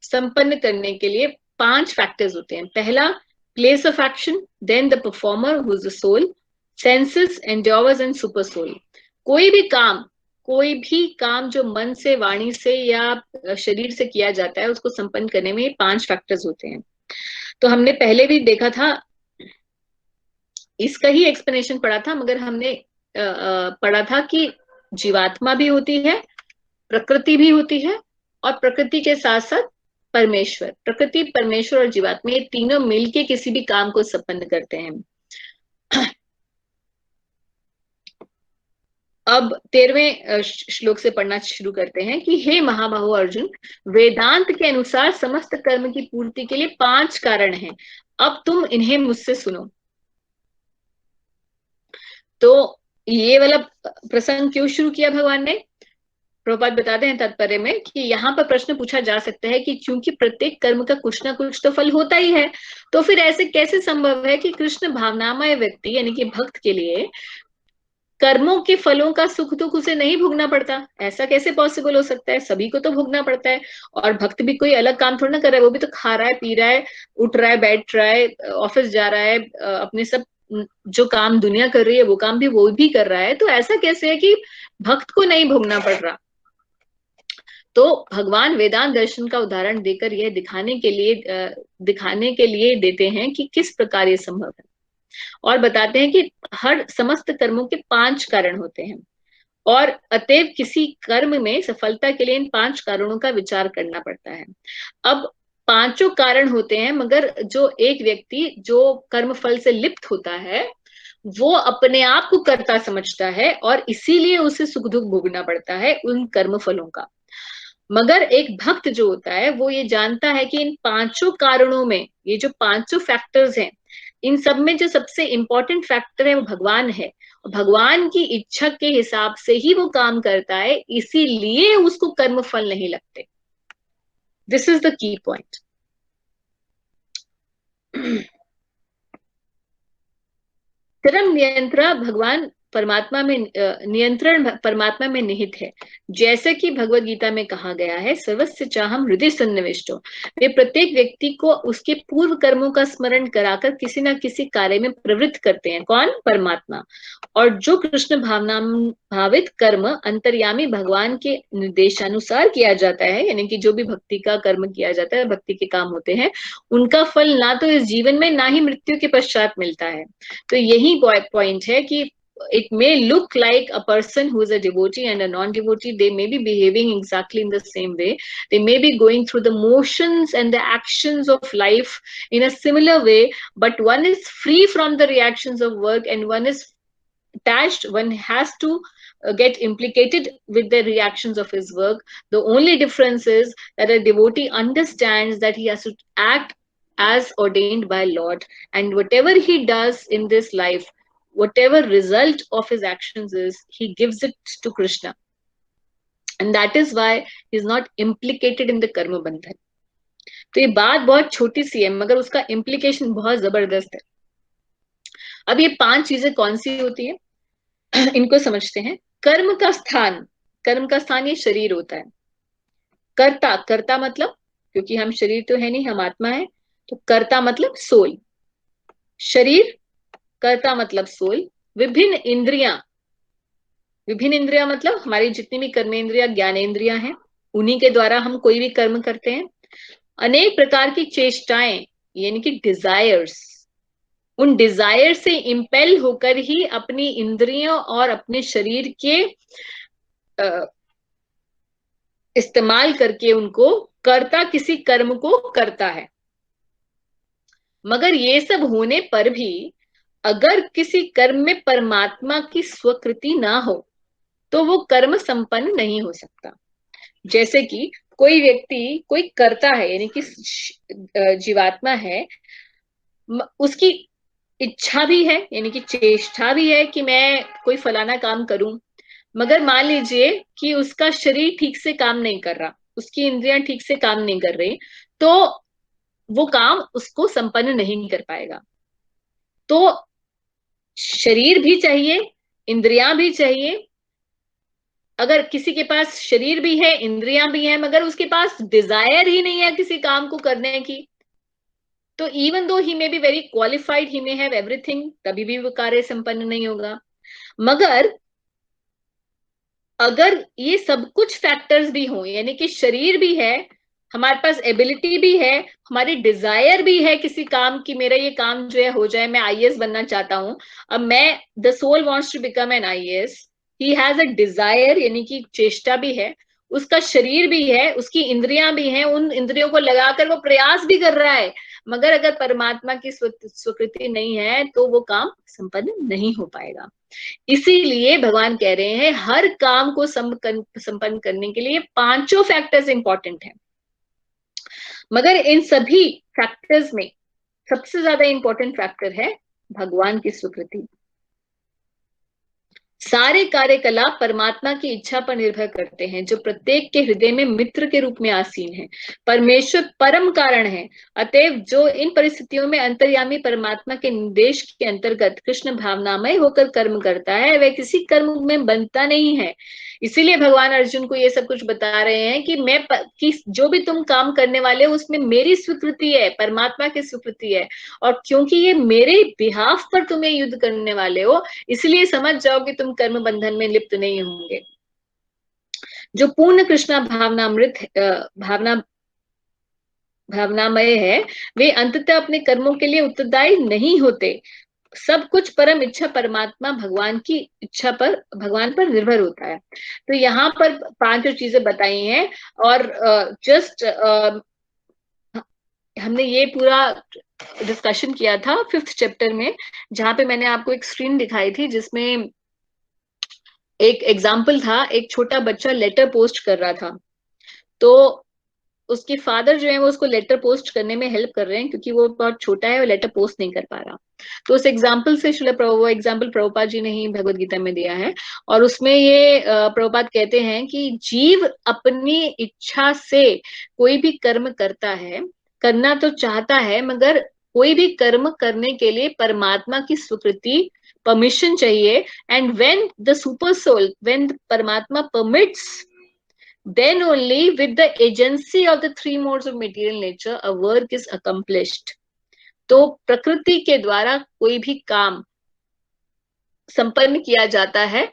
संपन्न करने के लिए 5 फैक्टर्स होते हैं। पहला, place of action, then the performer who is the soul, senses, endeavours and super soul. कोई भी काम जो मन से, वाणी से या शरीर से किया जाता है, उसको संपन्न करने में 5 फैक्टर्स होते हैं। तो हमने पहले भी देखा था, इसका ही एक्सप्लेनेशन पढ़ा था, मगर हमने पढ़ा था कि जीवात्मा भी होती है, प्रकृति भी होती है, और प्रकृति के साथ साथ परमेश्वर, प्रकृति, परमेश्वर और जीवात्मा, ये तीनों मिलके किसी भी काम को संपन्न करते हैं। अब 13वें श्लोक से पढ़ना शुरू करते हैं कि हे महाबाहो अर्जुन, वेदांत के अनुसार समस्त कर्म की पूर्ति के लिए 5 कारण हैं, अब तुम इन्हें मुझसे सुनो। तो ये वाला प्रसंग क्यों शुरू किया भगवान ने? प्रभुपाद बताते हैं तात्पर्य में कि यहाँ पर प्रश्न पूछा जा सकता है कि क्योंकि प्रत्येक कर्म का कुछ ना कुछ तो फल होता ही है, तो फिर ऐसे कैसे संभव है कि कृष्ण भावनामय व्यक्ति यानी कि भक्त के लिए कर्मों के फलों का सुख दुख उसे नहीं भोगना पड़ता? ऐसा कैसे पॉसिबल हो सकता है? सभी को तो भोगना पड़ता है। और भक्त भी कोई अलग काम थोड़ा ना कर रहा है, वो भी तो खा रहा है, पी रहा है, उठ रहा है, बैठ रहा है, ऑफिस जा रहा है, अपने सब जो काम दुनिया कर रही है वो काम भी वो भी कर रहा है। तो ऐसा कैसे है कि भक्त को नहीं भोगना पड़ रहा? तो भगवान वेदांत दर्शन का उदाहरण देकर यह दिखाने के लिए देते हैं कि किस प्रकार ये संभव है, और बताते हैं कि हर समस्त कर्मों के 5 कारण होते हैं, और अतएव किसी कर्म में सफलता के लिए इन 5 कारणों का विचार करना पड़ता है। अब 5 कारण होते हैं, मगर जो एक व्यक्ति जो कर्म फल से लिप्त होता है वो अपने आप को कर्ता समझता है, और इसीलिए उसे सुख दुख भोगना पड़ता है उन कर्म फलों का। मगर एक भक्त जो होता है वो ये जानता है कि इन 5 कारणों में, ये जो 5 फैक्टर्स हैं, इन सब में जो सबसे इंपॉर्टेंट फैक्टर है वो भगवान है। भगवान की इच्छा के हिसाब से ही वो काम करता है, इसीलिए उसको कर्म फल नहीं लगते। This is the key point. कर्म नियंत्रण भगवान परमात्मा में नियंत्रण परमात्मा में निहित है। जैसे कि भगवत गीता में कहा गया है, सर्वस्य चाहम हृदय सन्निविष्टो। वे प्रत्येक व्यक्ति को उसके पूर्व कर्मों का स्मरण कराकर किसी न किसी कार्य में प्रवृत्त करते हैं। कौन? परमात्मा। और जो कृष्ण भावना भावित कर्म अंतर्यामी भगवान के निर्देशानुसार किया जाता है, यानी कि जो भी भक्ति का कर्म किया जाता है, भक्ति के काम होते हैं, उनका फल ना तो इस जीवन में ना ही मृत्यु के पश्चात मिलता है। तो यही पॉइंट है कि it may look like a person who is a devotee and a non-devotee, they may be behaving exactly in the same way, they may be going through the motions and the actions of life in a similar way, but one is free from the reactions of work and one is attached, one has to get implicated with the reactions of his work. The only difference is that a devotee understands that he has to act as ordained by Lord, and whatever he does in this life, whatever result of his actions is, he gives it to Krishna, and that is why he is not implicated in the karma bandhan. तो ये बात बहुत छोटी सी है मगर उसका implication बहुत जबरदस्त है। अब ये 5 चीजें कौन सी होती है इनको समझते हैं। कर्म का स्थान ये शरीर होता है। कर्ता, कर्ता मतलब, क्योंकि हम शरीर तो है नहीं, हम आत्मा है, तो कर्ता मतलब सोल। शरीर, कर्ता मतलब सोल। विभिन्न इंद्रियां, विभिन्न इंद्रियां मतलब हमारी जितनी भी कर्मेंद्रियां, ज्ञानेंद्रियां हैं, उन्हीं के द्वारा हम कोई भी कर्म करते हैं। अनेक प्रकार की चेष्टाएं यानी कि डिजायर्स, उन डिजायर से इंपेल होकर ही अपनी इंद्रियों और अपने शरीर के इस्तेमाल करके उनको कर्ता किसी कर्म को करता है। मगर ये सब होने पर भी अगर किसी कर्म में परमात्मा की स्वकृति ना हो तो वो कर्म संपन्न नहीं हो सकता। जैसे कि कोई व्यक्ति कोई करता है, यानी कि जीवात्मा है, उसकी इच्छा भी है यानी कि चेष्टा भी है कि मैं कोई फलाना काम करूं, मगर मान लीजिए कि उसका शरीर ठीक से काम नहीं कर रहा, उसकी इंद्रियां ठीक से काम नहीं कर रही, तो वो काम उसको संपन्न नहीं कर पाएगा। तो शरीर भी चाहिए, इंद्रियां भी चाहिए। अगर किसी के पास शरीर भी है, इंद्रियां भी है, मगर उसके पास डिजायर ही नहीं है किसी काम को करने की, तो even though he may be very qualified, he may have everything, तभी भी वो कार्य संपन्न नहीं होगा। मगर अगर ये सब कुछ फैक्टर्स भी हों, यानी कि शरीर भी है, हमारे पास एबिलिटी भी है, हमारी डिजायर भी है किसी काम की, मेरा ये काम जो है हो जाए, मैं आईएएस बनना चाहता हूं। अब मैं, the soul wants to become an IAS, he has a desire, यानी कि चेष्टा भी है, उसका शरीर भी है, उसकी इंद्रियां भी हैं, उन इंद्रियों को लगाकर वो प्रयास भी कर रहा है, मगर अगर परमात्मा की स्वीकृति नहीं है तो वो काम संपन्न नहीं हो पाएगा। इसीलिए भगवान कह रहे हैं हर काम को संपन्न करने के लिए पांचों फैक्टर्स इंपॉर्टेंट हैं, मगर इन सभी फैक्टर्स में सबसे ज्यादा इंपॉर्टेंट फैक्टर है भगवान की स्वीकृति। सारे कार्यकलाप परमात्मा की इच्छा पर निर्भर करते हैं, जो प्रत्येक के हृदय में मित्र के रूप में आसीन है। परमेश्वर परम कारण है, अतएव जो इन परिस्थितियों में अंतर्यामी परमात्मा के निर्देश के अंतर्गत कृष्ण भावनामय होकर कर्म करता है, वह किसी कर्म में बनता नहीं है। इसीलिए भगवान अर्जुन को ये सब कुछ बता रहे हैं कि कि जो भी तुम काम करने वाले हो उसमें मेरी स्वीकृति है, परमात्मा की स्वीकृति है, और क्योंकि ये मेरे बिहाफ पर तुम्हें युद्ध करने वाले हो, इसलिए समझ जाओ कि तुम कर्म बंधन में लिप्त नहीं होंगे। जो पूर्ण कृष्णा भावनामय है, वे अंततः अपने कर्मों के लिए उत्तरदायी नहीं होते। सब कुछ परम इच्छा परमात्मा भगवान की इच्छा पर, भगवान पर निर्भर होता है। तो यहाँ पर पांच चीजें बताई हैं, और जस्ट हमने ये पूरा डिस्कशन किया था 5th चैप्टर में, जहां पे मैंने आपको एक स्क्रीन दिखाई थी जिसमें एक एग्जाम्पल था, एक छोटा बच्चा लेटर पोस्ट कर रहा था, तो उसके फादर जो है वो उसको लेटर पोस्ट करने में हेल्प कर रहे हैं, क्योंकि वो बहुत छोटा है और लेटर पोस्ट नहीं कर पा रहा। तो उस एग्जाम्पल से वो एग्जाम्पल प्रभुपाद जी ने ही भगवत गीता में दिया है, और उसमें ये प्रभुपाद कहते हैं कि जीव अपनी इच्छा से कोई भी कर्म करता है, करना तो चाहता है, मगर कोई भी कर्म करने के लिए परमात्मा की स्वीकृति, परमिशन चाहिए। And when the super soul, when परमात्मा permits, then only with the agency of the three modes of material nature a work is accomplished। तो प्रकृति के द्वारा कोई भी काम संपन्न किया जाता है,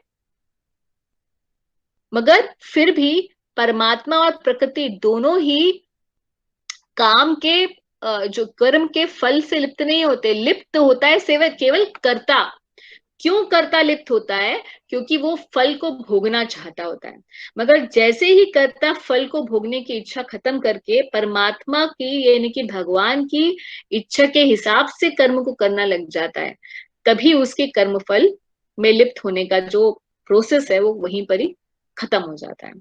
मगर फिर भी परमात्मा और प्रकृति दोनों ही काम के जो कर्म के फल से लिप्त नहीं होते, लिप्त होता है केवल कर्ता। क्यों कर्ता लिप्त होता है? क्योंकि वो फल को भोगना चाहता होता है, मगर जैसे ही कर्ता फल को भोगने की इच्छा खत्म करके परमात्मा की, यानी कि भगवान की इच्छा के हिसाब से कर्म को करना लग जाता है, तभी उसके कर्म फल में लिप्त होने का जो प्रोसेस है वो वहीं पर ही खत्म हो जाता है।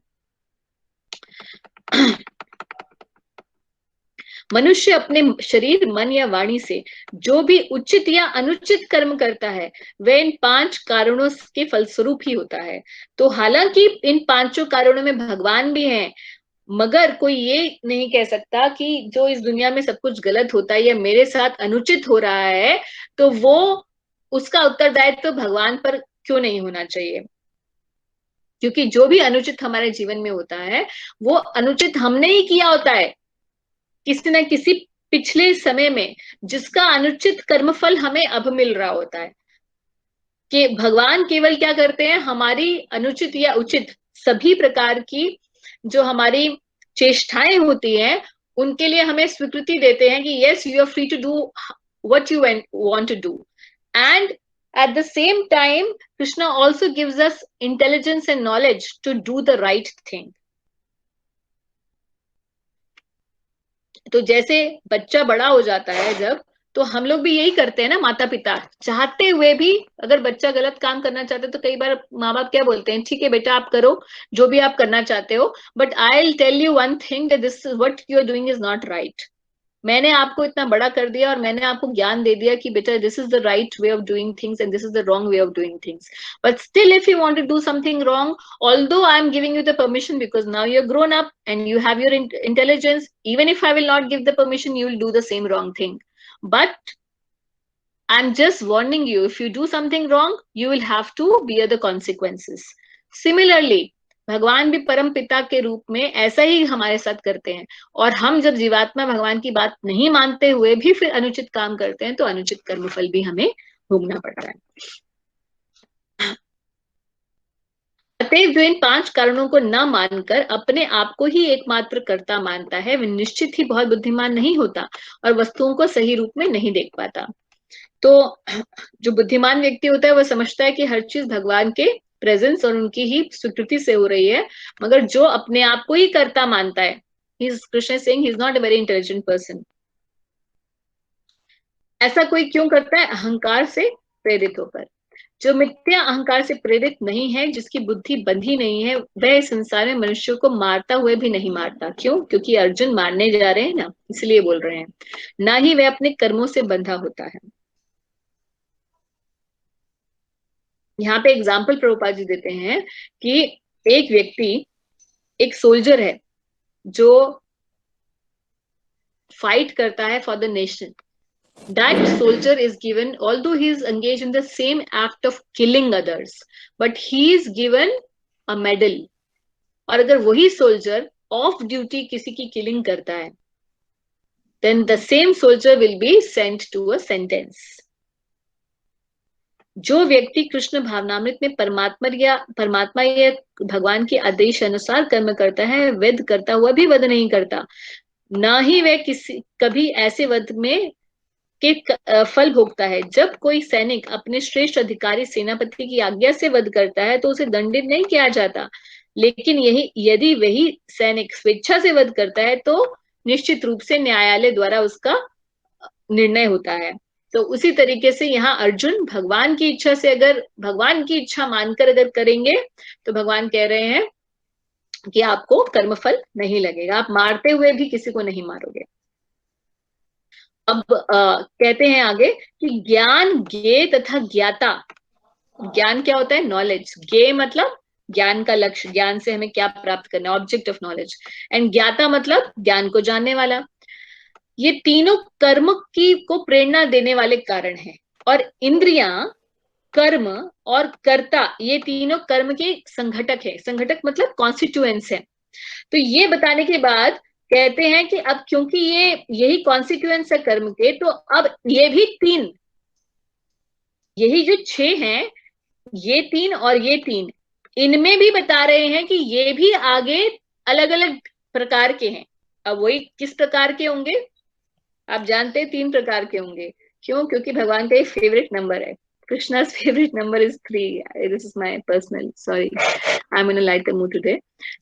मनुष्य अपने शरीर, मन या वाणी से जो भी उचित या अनुचित कर्म करता है, वह इन 5 कारणों के फलस्वरूप ही होता है। तो हालांकि इन 5 कारणों में भगवान भी हैं, मगर कोई ये नहीं कह सकता कि जो इस दुनिया में सब कुछ गलत होता है या मेरे साथ अनुचित हो रहा है, तो वो उसका उत्तरदायित्व तो भगवान पर क्यों नहीं होना चाहिए। क्योंकि जो भी अनुचित हमारे जीवन में होता है, वो अनुचित हमने ही किया होता है किसी न किसी पिछले समय में, जिसका अनुचित कर्मफल हमें अब मिल रहा होता है। कि भगवान केवल क्या करते हैं, हमारी अनुचित या उचित सभी प्रकार की जो हमारी चेष्टाएं होती हैं, उनके लिए हमें स्वीकृति देते हैं कि yes, you are free to do what you want to do. And at the same time Krishna also gives us intelligence and knowledge to do the right thing। तो जैसे बच्चा बड़ा हो जाता है जब, तो हम लोग भी यही करते हैं ना, माता पिता चाहते हुए भी अगर बच्चा गलत काम करना चाहता है तो कई बार माँ बाप क्या बोलते हैं, ठीक है बेटा आप करो जो भी आप करना चाहते हो, but I will tell you one thing that this what you are doing is not right. मैंने आपको इतना बड़ा कर दिया और मैंने आपको ज्ञान दे दिया कि बेटा this is the right way of doing things and this is the wrong way of doing things, but still if you want to do something wrong, although I am giving you the permission because now you're grown up and you have your intelligence, even if I will not give the permission, you will do the same wrong thing, but I'm just warning you, if you do something wrong you will have to bear the consequences। Similarly भगवान भी परम पिता के रूप में ऐसा ही हमारे साथ करते हैं, और हम जब जीवात्मा भगवान की बात नहीं मानते हुए भी फिर अनुचित काम करते हैं, तो अनुचित कर्मफल भी हमें भोगना पड़ता है। अतएव जो इन 5 कारणों को न मानकर अपने आप को ही एकमात्र कर्ता मानता है, वह निश्चित ही बहुत बुद्धिमान नहीं होता और वस्तुओं को सही रूप में नहीं देख पाता। तो जो बुद्धिमान व्यक्ति होता है वह समझता है कि हर चीज भगवान के प्रेजेंस और उनकी ही स्वीकृति से हो रही है, मगर जो अपने आप को ही कर्ता मानता है, Krishna saying he is not a very intelligent person. ऐसा कोई क्यों करता है? अहंकार से प्रेरित होकर। जो मिथ्या अहंकार से प्रेरित नहीं है, जिसकी बुद्धि बंधी नहीं है, वह इस संसार में मनुष्यों को मारता हुए भी नहीं मारता। क्यों? क्योंकि अर्जुन मारने जा रहे हैं ना, इसलिए बोल रहे हैं। ना ही वह अपने कर्मों से बंधा होता है। यहाँ पे एग्जाम्पल प्रभुपाद जी देते हैं कि एक व्यक्ति, एक सोल्जर है जो फाइट करता है for the nation. That soldier is given, although he is engage in the same act of killing others, but he is given a medal. और अगर वही सोल्जर ऑफ ड्यूटी किसी की किलिंग करता है, then the same soldier will be sent to a sentence. जो व्यक्ति कृष्ण भावनामृत में परमात्मा या भगवान के आदेश अनुसार कर्म करता है, वध करता हुआ भी वध नहीं करता, ना ही वह किसी कभी ऐसे वध में के फल भोगता है। जब कोई सैनिक अपने श्रेष्ठ अधिकारी सेनापति की आज्ञा से वध करता है तो उसे दंडित नहीं किया जाता, लेकिन यही यदि वही सैनिक स्वेच्छा से वध करता है तो निश्चित रूप से न्यायालय द्वारा उसका निर्णय होता है। तो उसी तरीके से यहाँ अर्जुन भगवान की इच्छा से, अगर भगवान की इच्छा मानकर अगर करेंगे तो भगवान कह रहे हैं कि आपको कर्मफल नहीं लगेगा, आप मारते हुए भी किसी को नहीं मारोगे। अब कहते हैं आगे कि ज्ञान, ज्ञेय तथा ज्ञाता। ज्ञान क्या होता है? नॉलेज। ज्ञेय मतलब ज्ञान का लक्ष्य, ज्ञान से हमें क्या प्राप्त करना है, ऑब्जेक्ट ऑफ नॉलेज। एंड ज्ञाता मतलब ज्ञान को जानने वाला। ये तीनों कर्म की को प्रेरणा देने वाले कारण हैं। और इंद्रियां, कर्म और कर्ता, ये तीनों कर्म के संघटक है। संघटक मतलब कॉन्स्टिट्यूएंट्स है। तो ये बताने के बाद कहते हैं कि अब क्योंकि ये यही कॉन्सिक्वेंस है कर्म के, तो अब ये भी तीन, यही जो 6 हैं, ये तीन और ये तीन, इनमें भी बता रहे हैं कि ये भी आगे अलग अलग प्रकार के हैं। अब वही किस प्रकार के होंगे? आप जानते हैं 3 प्रकार के होंगे। क्यों? क्योंकि भगवान का एक फेवरेट नंबर है। कृष्णा's favorite number is 3. This is my personal, sorry, I'm in a lighter mood today.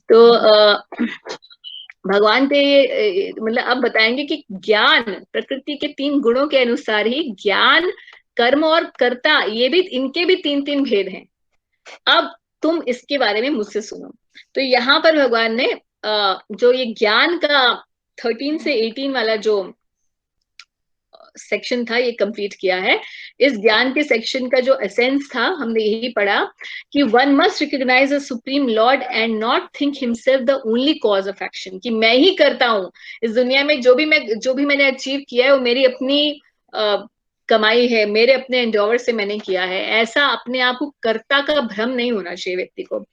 तो भगवान पे मतलब अब बताएंगे कि ज्ञान, प्रकृति के 3 गुणों के अनुसार ही ज्ञान, कर्म और कर्ता, ये भी, इनके भी 3-3 भेद हैं। अब तुम इसके बारे में मुझसे सुनो। तो यहाँ पर भगवान ने जो ये ज्ञान का 13 से 18 वाला जो सेक्शन था ये कंप्लीट किया है। इस ज्ञान के सेक्शन का जो एसेंस था हमने यही पढ़ा कि one must recognise a supreme lord and not think himself the only cause of action. कि मैं ही करता हूं इस दुनिया में, जो भी मैंने अचीव किया है वो मेरी अपनी कमाई है, मेरे अपने एंडोवर से मैंने किया है। ऐसा अपने आप को कर्ता का भ्रम नहीं होना चाहिए व्यक्ति को।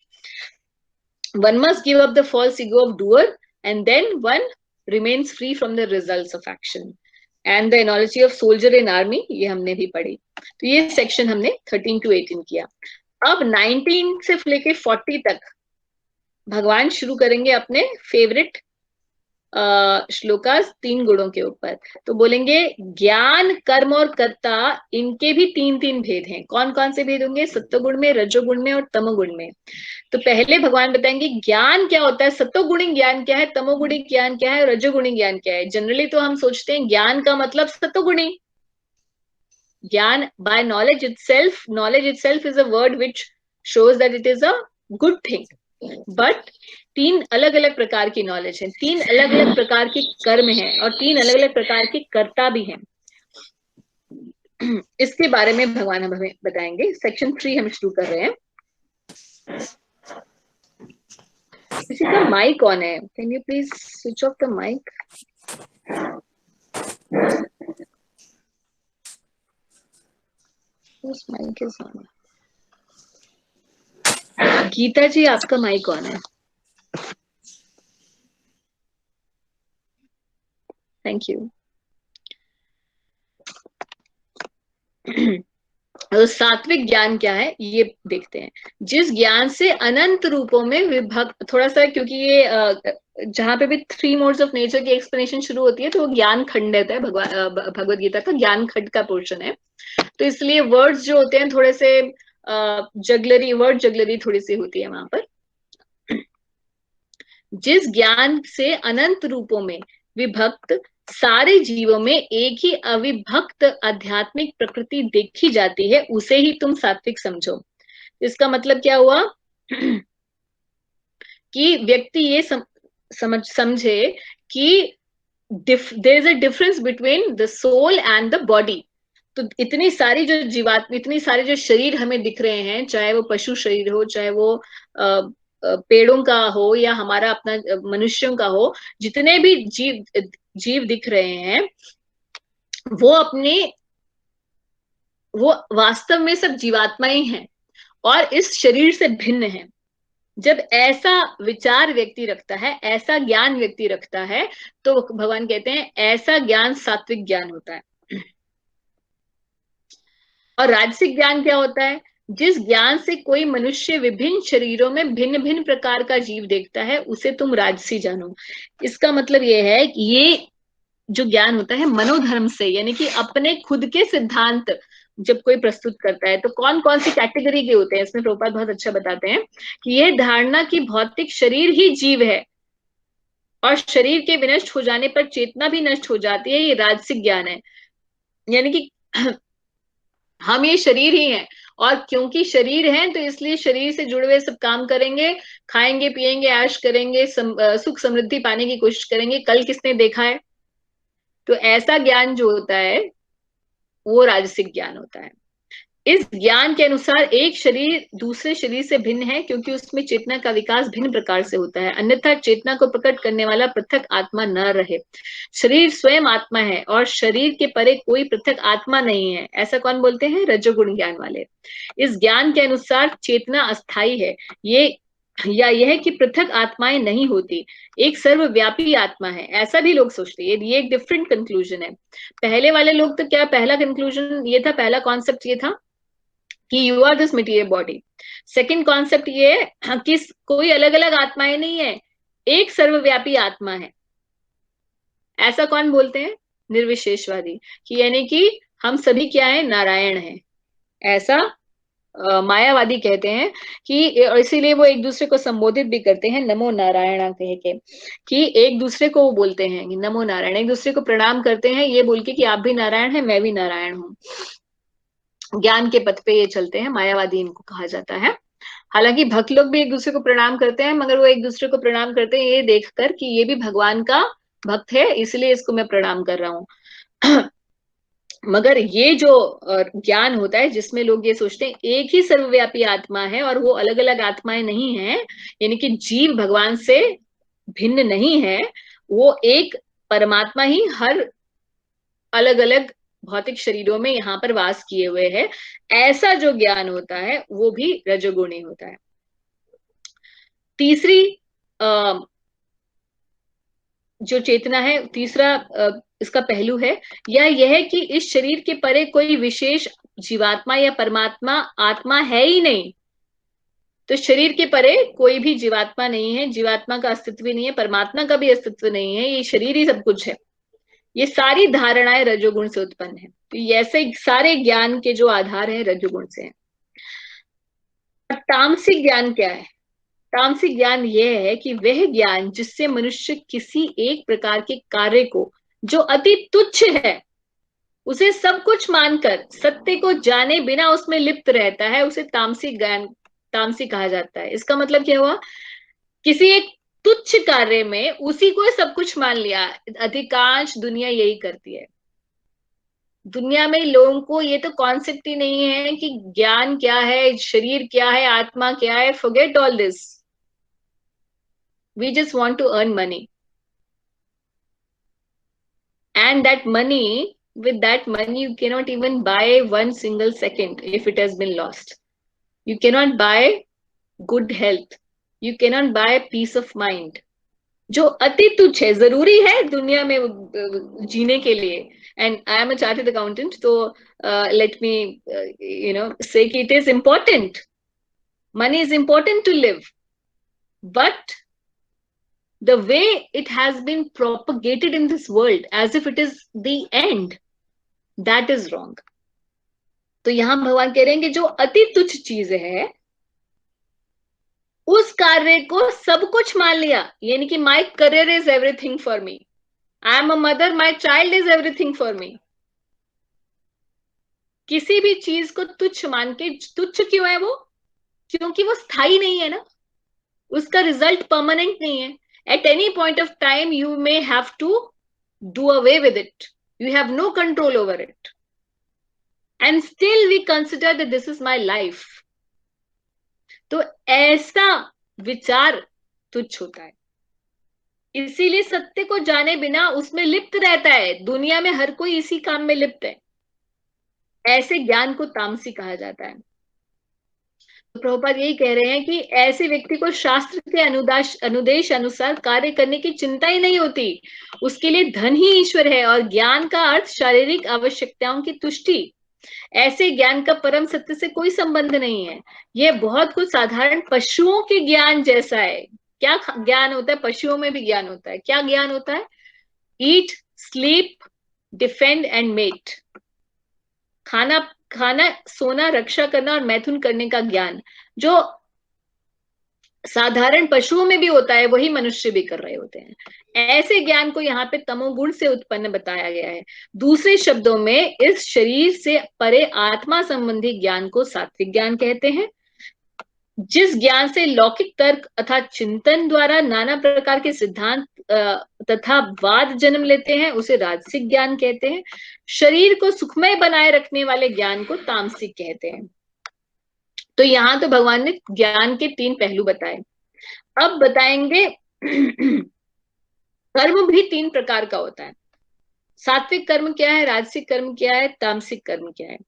One must give up the false ego of doer and then one remains free from the results of action. And the analogy of soldier in army, ये हमने भी पढ़ी। तो ये सेक्शन हमने 13 to 18 किया। अब 19 से लेके 40 तक भगवान शुरू करेंगे अपने फेवरेट श्लोकास 3 गुणों के ऊपर। तो बोलेंगे ज्ञान, कर्म और कर्ता, इनके भी 3-3 भेद हैं। कौन कौन से भेद होंगे? सत्वगुण में, रजोगुण में और तमोगुण में। तो पहले भगवान बताएंगे ज्ञान क्या होता है, सत्वगुणी ज्ञान क्या है, तमोगुणी ज्ञान क्या है, रजोगुणी ज्ञान क्या है। जनरली तो हम सोचते हैं ज्ञान का मतलब सत्वगुणी ज्ञान। By knowledge itself is a word which shows that it is a good thing, but 3 अलग अलग प्रकार की नॉलेज है, 3 अलग अलग प्रकार के कर्म हैं और 3 अलग अलग प्रकार के कर्ता भी हैं। इसके बारे में भगवान हमें बताएंगे। सेक्शन 3 हम शुरू कर रहे हैं। किसी का माइक ऑन है, can you please switch off the mic? Whose mic is on? Gita ji, आपका माइक ऑन है। Thank you. तो सात्विक ज्ञान क्या है ये देखते हैं। जिस ज्ञान से अनंत रूपों में विभक्त, थोड़ा सा क्योंकि ये जहां पे भी थ्री मोड्स ऑफ नेचर की एक्सप्लेनेशन शुरू होती है तो वो ज्ञान खंड है, भगवत गीता का ज्ञान खंड का पोर्शन है, तो इसलिए वर्ड्स जो होते हैं थोड़े से जगलरी, वर्ड जगलरी थोड़ी सी होती है वहां पर। जिस ज्ञान से अनंत रूपों में विभक्त सारे जीवों में एक ही अविभक्त आध्यात्मिक प्रकृति देखी जाती है, उसे ही तुम सात्विक समझो। इसका मतलब क्या हुआ कि व्यक्ति ये समझे कि there is a difference between the soul and the body. तो इतनी सारी जो जीवात्मा, इतनी सारे जो शरीर हमें दिख रहे हैं, चाहे वो पशु शरीर हो, चाहे वो पेड़ों का हो, या हमारा अपना मनुष्यों का हो, जितने भी जीव दिख रहे हैं वो अपने, वो वास्तव में सब जीवात्माएं हैं और इस शरीर से भिन्न है। जब ऐसा विचार व्यक्ति रखता है, ऐसा ज्ञान व्यक्ति रखता है, तो भगवान कहते हैं ऐसा ज्ञान सात्विक ज्ञान होता है। और राजसिक ज्ञान क्या होता है? जिस ज्ञान से कोई मनुष्य विभिन्न शरीरों में भिन्न भिन्न प्रकार का जीव देखता है, उसे तुम राजसी जानो। इसका मतलब यह है कि ये जो ज्ञान होता है मनोधर्म से, यानी कि अपने खुद के सिद्धांत जब कोई प्रस्तुत करता है, तो कौन कौन सी कैटेगरी के होते हैं, इसमें प्रभुपाद बहुत अच्छा बताते हैं कि ये धारणा की भौतिक शरीर ही जीव है और शरीर के विनष्ट हो जाने पर चेतना भी नष्ट हो जाती है, ये राजसिक ज्ञान है। यानी कि हम ये शरीर ही हैं, और क्योंकि शरीर हैं तो इसलिए शरीर से जुड़े हुए सब काम करेंगे, खाएंगे पिएंगे ऐश करेंगे, सुख समृद्धि पाने की कोशिश करेंगे। कल किसने देखा है? तो ऐसा ज्ञान जो होता है वो राजसिक ज्ञान होता है। इस ज्ञान के अनुसार एक शरीर दूसरे शरीर से भिन्न है क्योंकि उसमें चेतना का विकास भिन्न प्रकार से होता है, अन्यथा चेतना को प्रकट करने वाला पृथक आत्मा न रहे। शरीर स्वयं आत्मा है और शरीर के परे कोई पृथक आत्मा नहीं है, ऐसा कौन बोलते हैं? रजोगुण ज्ञान वाले। इस ज्ञान के अनुसार चेतना अस्थाई है, ये या यह कि पृथक आत्माएं नहीं होती, एक सर्वव्यापी आत्मा है, ऐसा भी लोग सोचते हैं। ये एक डिफरेंट कंक्लूजन है। पहले वाले लोग तो क्या, पहला कंक्लूजन ये था, पहला कॉन्सेप्ट ये था कि you are this material body. Second concept ये है कि कोई अलग अलग आत्माएं नहीं है, एक सर्वव्यापी आत्मा है। ऐसा कौन बोलते हैं? निर्विशेषवादी, कि यानी कि हम सभी क्या है? नारायण है। ऐसा मायावादी कहते हैं कि, इसीलिए वो एक दूसरे को संबोधित भी करते हैं नमो नारायण कह के, कि एक दूसरे को वो बोलते हैं कि नमो नारायण, एक दूसरे को प्रणाम करते हैं ये बोल के कि आप भी नारायण है, मैं भी नारायण हूँ। ज्ञान के पथ पे ये चलते हैं, मायावादी इनको कहा जाता है। हालांकि भक्त लोग भी एक दूसरे को प्रणाम करते हैं, मगर वो एक दूसरे को प्रणाम करते हैं ये देखकर कि ये भी भगवान का भक्त है, इसलिए इसको मैं प्रणाम कर रहा हूँ। मगर ये जो ज्ञान होता है जिसमें लोग ये सोचते हैं एक ही सर्वव्यापी आत्मा है और वो अलग अलग आत्माएं नहीं है, यानी कि जीव भगवान से भिन्न नहीं है, वो एक परमात्मा ही हर अलग अलग भौतिक शरीरों में यहाँ पर वास किए हुए है, ऐसा जो ज्ञान होता है वो भी रजोगुणी होता है। तीसरी जो चेतना है, तीसरा इसका पहलू है, यह है कि इस शरीर के परे कोई विशेष जीवात्मा या परमात्मा आत्मा है ही नहीं। तो शरीर के परे कोई भी जीवात्मा नहीं है, जीवात्मा का अस्तित्व ही नहीं है, परमात्मा का भी अस्तित्व नहीं है, ये शरीर ही सब कुछ है। ये सारी धारणाएं रजोगुण से उत्पन्न है। तो ऐसे सारे ज्ञान के जो आधार है रजोगुण से है। तामसिक ज्ञान क्या है? तामसिक ज्ञान यह है कि वह ज्ञान जिससे मनुष्य किसी एक प्रकार के कार्य को जो अति तुच्छ है उसे सब कुछ मानकर सत्य को जाने बिना उसमें लिप्त रहता है, उसे तामसिक ज्ञान, तामसिक कहा जाता है। इसका मतलब क्या हुआ? किसी एक तुच्छ कार्य में उसी को सब कुछ मान लिया। अधिकांश दुनिया यही करती है। दुनिया में लोगों को ये तो कॉन्सेप्ट ही नहीं है कि ज्ञान क्या है, शरीर क्या है, आत्मा क्या है। Forget all this, we just want to earn money, and that money, with that money you cannot even buy one single second if it has been lost. You cannot buy good health, you cannot buy peace of mind, जो अति तुच्छ है, जरूरी है दुनिया में जीने के लिए। And I am a chartered accountant, तो लेट मी से कि it is important, money is important to live, but the way it has been propagated in this world as if it is the end, that is wrong. तो यहां भगवान कह रहे हैं कि जो अति तुच्छ चीज है उस कार्य को सब कुछ मान लिया, यानी कि my career is everything for me, I am a mother, my child is everything for me. किसी भी चीज को तुच्छ मान के, तुच्छ क्यों है वो? क्योंकि वो स्थायी नहीं है ना, उसका रिजल्ट परमानेंट नहीं है। At any point of time you may have to do away with it. You have no control over it. And still we consider that this is my life. तो ऐसा विचार तुच्छ होता है, इसीलिए सत्य को जाने बिना उसमें लिप्त रहता है। दुनिया में हर कोई इसी काम में लिप्त है। ऐसे ज्ञान को तामसी कहा जाता है। तो प्रभुपाद यही कह रहे हैं कि ऐसे व्यक्ति को शास्त्र के अनुदेश अनुसार कार्य करने की चिंता ही नहीं होती। उसके लिए धन ही ईश्वर है और ज्ञान का अर्थ शारीरिक आवश्यकताओं की तुष्टि। ऐसे ज्ञान का परम सत्य से कोई संबंध नहीं है। यह बहुत कुछ साधारण पशुओं के ज्ञान जैसा है। क्या ज्ञान होता है? पशुओं में भी ज्ञान होता है। क्या ज्ञान होता है? ईट, स्लीप, डिफेंड एंड मेट। खाना खाना, सोना, रक्षा करना और मैथुन करने का ज्ञान जो साधारण पशुओं में भी होता है, वही मनुष्य भी कर रहे होते हैं। ऐसे ज्ञान को यहाँ पे तमोगुण से उत्पन्न बताया गया है। दूसरे शब्दों में इस शरीर से परे आत्मा संबंधी ज्ञान को सात्विक ज्ञान कहते हैं। जिस ज्ञान से लौकिक तर्क अथवा चिंतन द्वारा नाना प्रकार के सिद्धांत तथा वाद जन्म लेते हैं, उसे राजसिक ज्ञान कहते हैं। शरीर को सुखमय बनाए रखने वाले ज्ञान को तामसिक कहते हैं। तो यहां तो भगवान ने ज्ञान के 3 पहलू बताए। अब बताएंगे कर्म भी 3 प्रकार का होता है। सात्विक कर्म क्या है, राजसिक कर्म क्या है, तामसिक कर्म क्या है,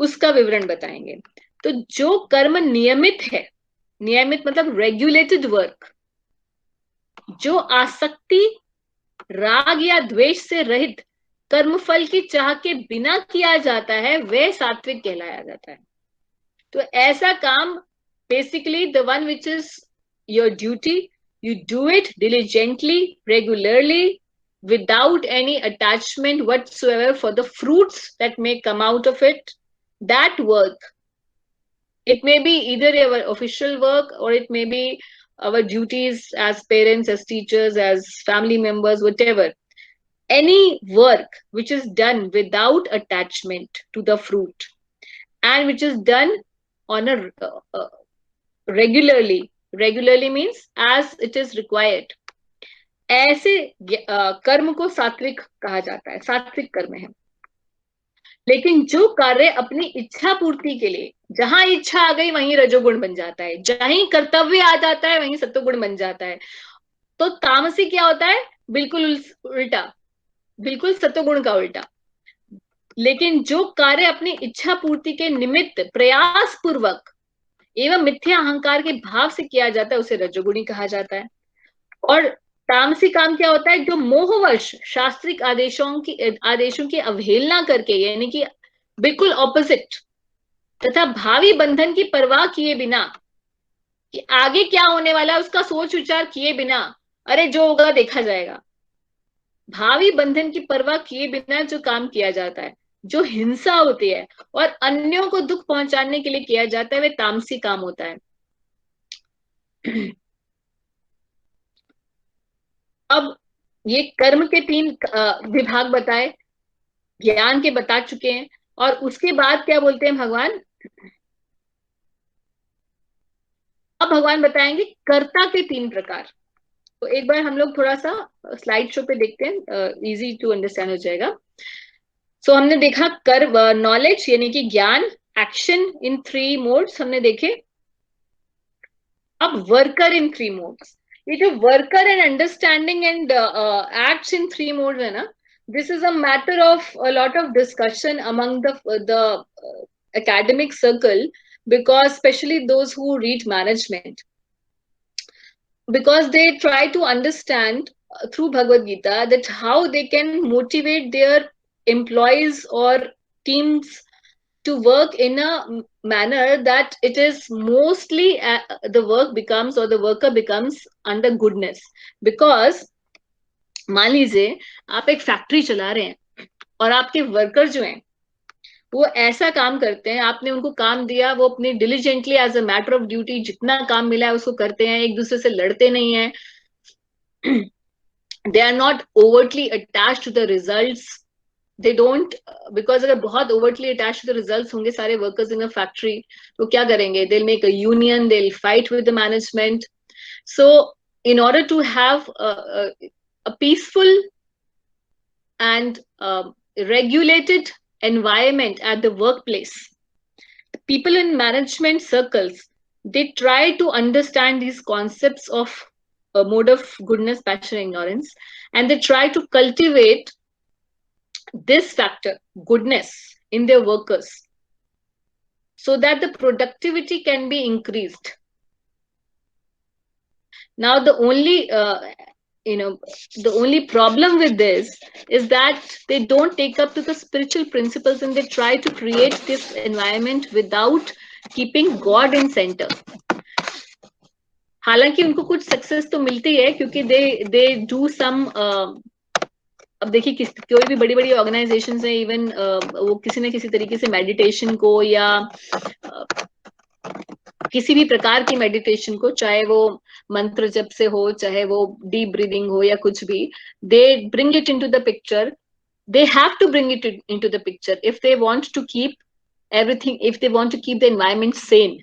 उसका विवरण बताएंगे। तो जो कर्म नियमित है, नियमित मतलब रेगुलेटेड वर्क, जो आसक्ति, राग या द्वेष से रहित कर्मफल की चाह के बिना किया जाता है, वह सात्विक कहलाया जाता है। तो ऐसा काम, basically the one which is your duty, you do it diligently, regularly, without any attachment whatsoever for the fruits that may come out of it. That work, it may be either our official work or it may be our duties as parents, as teachers, as family members, whatever. Any work which is done without attachment to the fruit and which is done on a regularly means as it is required, ऐसे कर्म को सात्विक कहा जाता है, सात्विक कर्म है। लेकिन जो कार्य अपनी इच्छा पूर्ति के लिए, जहां इच्छा आ गई वहीं रजोगुण बन जाता है, जहां कर्तव्य आ जाता है वहीं सत्वगुण बन जाता है। तो तामसी क्या होता है? बिल्कुल उल्टा, बिल्कुल सत्वगुण का उल्टा। लेकिन जो कार्य अपनी इच्छा पूर्ति के निमित्त प्रयास पूर्वक एवं मिथ्या अहंकार के भाव से किया जाता है, उसे रजोगुणी कहा जाता है। और तामसी काम क्या होता है? जो मोहवश शास्त्रिक आदेशों की अवहेलना करके, यानी कि बिल्कुल ऑपोजिट, तथा भावी बंधन की परवाह किए बिना, कि आगे क्या होने वाला है उसका सोच विचार किए बिना, अरे जो होगा देखा जाएगा, भावी बंधन की परवाह किए बिना जो काम किया जाता है, जो हिंसा होती है और अन्यों को दुख पहुंचाने के लिए किया जाता है, वह तामसी काम होता है। अब ये कर्म के 3 विभाग बताए, ज्ञान के बता चुके हैं, और उसके बाद क्या बोलते हैं भगवान? अब भगवान बताएंगे कर्ता के 3 प्रकार। तो एक बार हम लोग थोड़ा सा स्लाइड शो पे देखते हैं, इजी टू अंडरस्टैंड हो जाएगा। सो हमने देखा कर्म, नॉलेज यानी कि ज्ञान, एक्शन इन 3 मोड्स हमने देखे। अब वर्कर इन 3 मोड्स। ये जो worker and understanding and acts in 3 modes है ना, this is a matter of a lot of discussion among the academic circle, because especially those who read management, because they try to understand through Bhagavad Gita that how they can motivate their employees or teams to work in a manner that it is mostly the work becomes or the worker becomes under goodness. Because मान लीजिए आप एक factory चला रहे हैं और आपके worker जो हैं वो ऐसा काम करते हैं, आपने उनको काम दिया, वो अपनी diligently as a matter of duty जितना काम मिला है उसको करते हैं, एक दूसरे से लड़ते नहीं है, they are not overtly attach to the results, they don't, because अगर बहुत overtly attach to the results होंगे सारे वर्कर्स इन अ फैक्ट्री तो क्या करेंगे, they will make a union, they will fight with the management. So in order to have a peaceful and regulated environment at the workplace, people in management circles, they try to understand these concepts of a mode of goodness, passion, ignorance, and they try to cultivate this factor, goodness, in their workers so that the productivity can be increased. Now, the only the only problem with this is that they don't take up to the spiritual principles and they try to create this environment without keeping God in center. हालांकि उनको कुछ success तो मिलती है क्योंकि they do some, अब देखिए कोई भी बड़ी बड़ी ऑर्गेनाइजेशंस है, इवन वो किसी न किसी तरीके से मेडिटेशन को या किसी भी प्रकार की मेडिटेशन को, चाहे वो मंत्र जप से हो, चाहे वो डीप ब्रीदिंग हो या कुछ भी, they bring it into the picture, they have to bring it into the picture if they want to keep everything, if they want to keep the environment sane.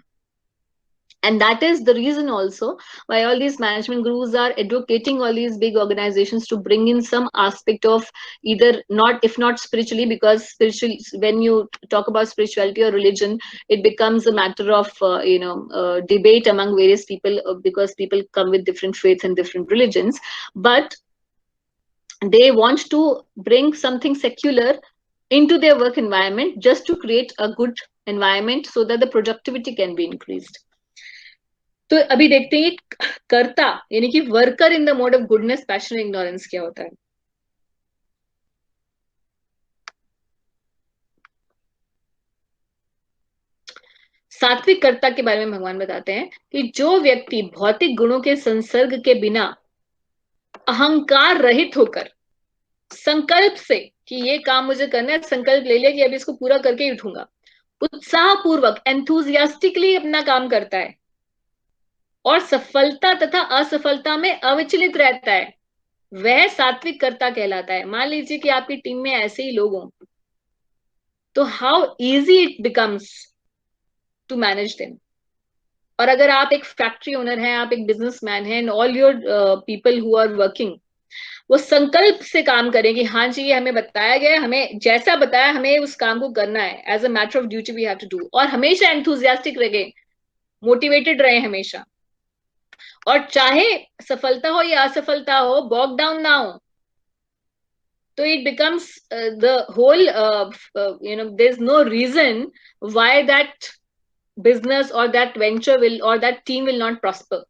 And that is the reason also why all these management gurus are advocating all these big organizations to bring in some aspect of either, not if not spiritually, because spiritual, when you talk about spirituality or religion, it becomes a matter of debate among various people, because people come with different faiths and different religions, but they want to bring something secular into their work environment just to create a good environment so that the productivity can be increased. तो अभी देखते हैं कर्ता यानी कि worker in the mode of goodness, passion, ignorance क्या होता है. सात्विक कर्ता के बारे में भगवान बताते हैं कि जो व्यक्ति भौतिक गुणों के संसर्ग के बिना अहंकार रहित होकर संकल्प से कि ये काम मुझे करना है, संकल्प ले लिया कि अभी इसको पूरा करके ही उठूंगा, उत्साहपूर्वक एंथुजियास्टिकली अपना काम करता है और सफलता तथा असफलता में अविचलित रहता है, वह सात्विक कर्ता कहलाता है. मान लीजिए कि आपकी टीम में ऐसे ही लोग हों तो how easy it becomes to manage them. और अगर आप एक फैक्ट्री ओनर हैं, आप एक बिजनेसमैन हैं, and all your people who are working, वो संकल्प से काम करें कि हाँ जी ये हमें बताया गया, हमें जैसा बताया हमें उस काम को करना है, as a matter of duty we have to do, और हमेशा एंथुजियास्टिक रहे, मोटिवेटेड रहे हमेशा, और चाहे सफलता हो या असफलता हो, बॉक डाउन ना हो. तो it becomes the whole there's no reason why that business or that venture will or that team will not prosper.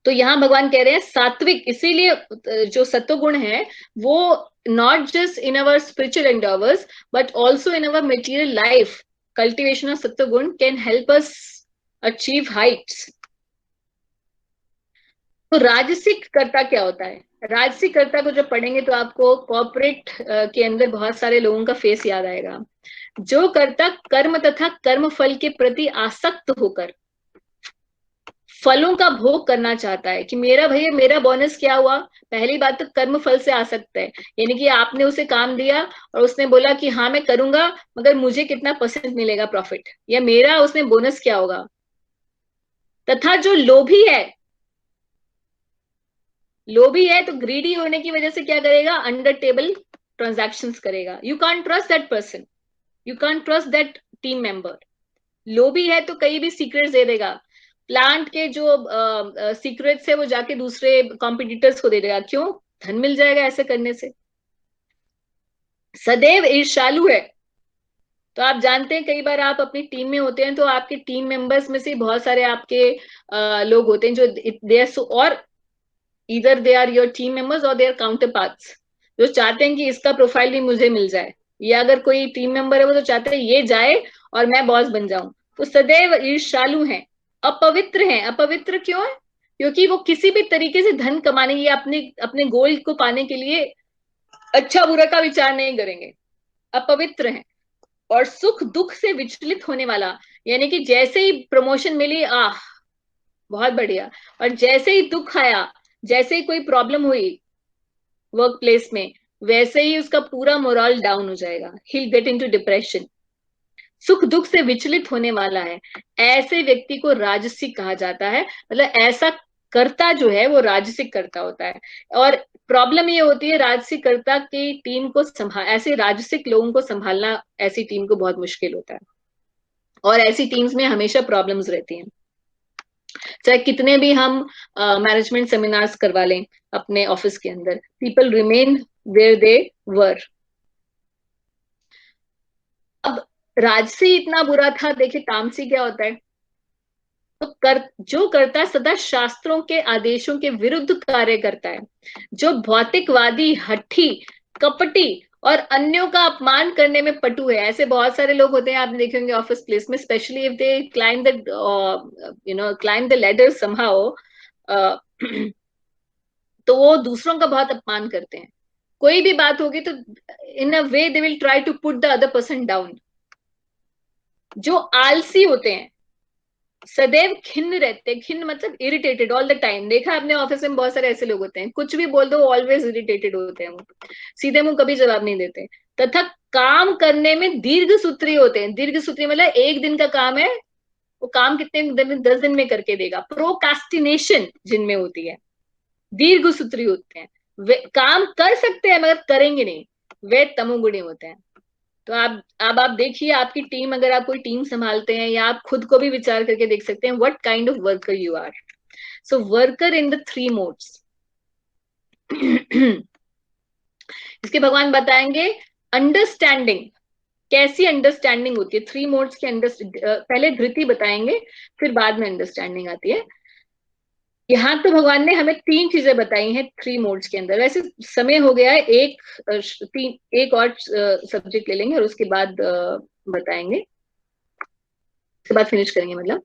तो यहां भगवान कह रहे हैं सात्विक, इसीलिए जो सत्वगुण है वो not just in our spiritual endeavours but also in our material life, cultivation of sattvaguna can help us achieve heights. तो राजसिक कर्ता क्या होता है? राजसिक कर्ता को जब पढ़ेंगे तो आपको कॉर्पोरेट के अंदर बहुत सारे लोगों का फेस याद आएगा. जो कर्ता कर्म तथा कर्म फल के प्रति आसक्त होकर फलों का भोग करना चाहता है कि मेरा भैया मेरा बोनस क्या हुआ. पहली बात तो कर्म फल से आसक्त है, यानी कि आपने उसे काम दिया और उसने बोला कि हाँ मैं करूंगा मगर मुझे कितना परसेंट मिलेगा प्रॉफिट, या मेरा उसमें बोनस क्या होगा. तथा जो लोभी है तो ग्रीडी होने की वजह से क्या करेगा, अंडर टेबल ट्रांजैक्शंस करेगा. You can't trust that person, you can't trust that team member. लोभी है तो कहीं भी सीक्रेट्स दे देगा, प्लांट के जो सीक्रेट्स है वो जाके दूसरे कॉम्पिटिटर्स को दे देगा. क्यों? धन मिल जाएगा ऐसे करने से. सदैव ईर्ष्यालु है तो आप जानते हैं कई बार आप अपनी टीम में होते हैं तो आपके टीम मेंबर्स में से बहुत सारे आपके लोग होते हैं जो दे आर सो, और इधर they are your team members और दे आर काउंटर पार्ट्स, जो चाहते हैं कि इसका प्रोफाइल भी मुझे मिल जाए, या अगर कोई टीम मेंबर है वो तो चाहते हैं ये जाए और मैं बॉस बन जाऊं। तो सदैव ईर्ष्यालु हैं, अपवित्र हैं। अपवित्र क्यों है? क्योंकि वो किसी भी तरीके से धन कमाने या अपने अपने गोल को पाने के लिए अच्छा बुरा का विचार नहीं करेंगे, अपवित्र हैं। और सुख दुख से विचलित होने वाला, यानी कि जैसे ही प्रमोशन मिली, आह बहुत बढ़िया, और जैसे ही दुख आया, जैसे ही कोई प्रॉब्लम हुई वर्क प्लेस में, वैसे ही उसका पूरा मोरल डाउन हो जाएगा, he'll गेट इनटू डिप्रेशन। सुख दुख से विचलित होने वाला है, ऐसे व्यक्ति को राजसिक कहा जाता है। मतलब ऐसा कर्ता जो है वो राजसिक कर्ता होता है। और प्रॉब्लम ये होती है राजसिक कर्ता की टीम को संभाल, ऐसे राजसिक लोगों को संभालना ऐसी टीम को बहुत मुश्किल होता है, और ऐसी टीम्स में हमेशा प्रॉब्लम्स रहती हैं। चाहे कितने भी हम मैनेजमेंट सेमिनार्स करवा लें अपने ऑफिस के अंदर, पीपल रिमेन वेयर दे वर। अब राजसी इतना बुरा था, देखिए तामसी क्या होता है। तो जो करता सदा शास्त्रों के आदेशों के विरुद्ध कार्य करता है, जो भौतिकवादी, हठी, कपटी और अन्यों का अपमान करने में पटु है। ऐसे बहुत सारे लोग होते हैं, आपने देखे होंगे ऑफिस प्लेस में, specially if they climb the climb the ladder somehow, तो वो दूसरों का बहुत अपमान करते हैं। कोई भी बात होगी तो in a way they will try to put the other person down. जो आलसी होते हैं, सदैव खिन्न रहते हैं, खिन्न मतलब इरिटेटेड ऑल द टाइम। देखा आपने ऑफिस में बहुत सारे ऐसे लोग होते हैं, कुछ भी बोल दो ऑलवेज इरिटेटेड होते हैं, वो सीधे मुंह कभी जवाब नहीं देते। तथा काम करने में दीर्घ सूत्री होते हैं। दीर्घ सूत्री मतलब एक दिन का काम है, वो काम कितने दिन, 10 दिन में करके देगा। प्रोकास्टिनेशन जिनमें होती है, दीर्घ सूत्री होते हैं। वे काम कर सकते हैं मगर करेंगे नहीं, वे तमोगुणी होते हैं। तो आप अब आप देखिए आपकी टीम, अगर आप कोई टीम संभालते हैं, या आप खुद को भी विचार करके देख सकते हैं what kind of worker you are. So worker in the three modes. इसके भगवान बताएंगे अंडरस्टैंडिंग, कैसी अंडरस्टैंडिंग होती है थ्री मोड्स के अंडर। पहले धृति बताएंगे, फिर बाद में अंडरस्टैंडिंग आती है। यहाँ तो भगवान ने हमें तीन चीजें बताई हैं थ्री मोड्स के अंदर। वैसे समय हो गया है, एक और सब्जेक्ट ले लेंगे और उसके बाद बताएंगे, उसके बाद फिनिश करेंगे मतलब।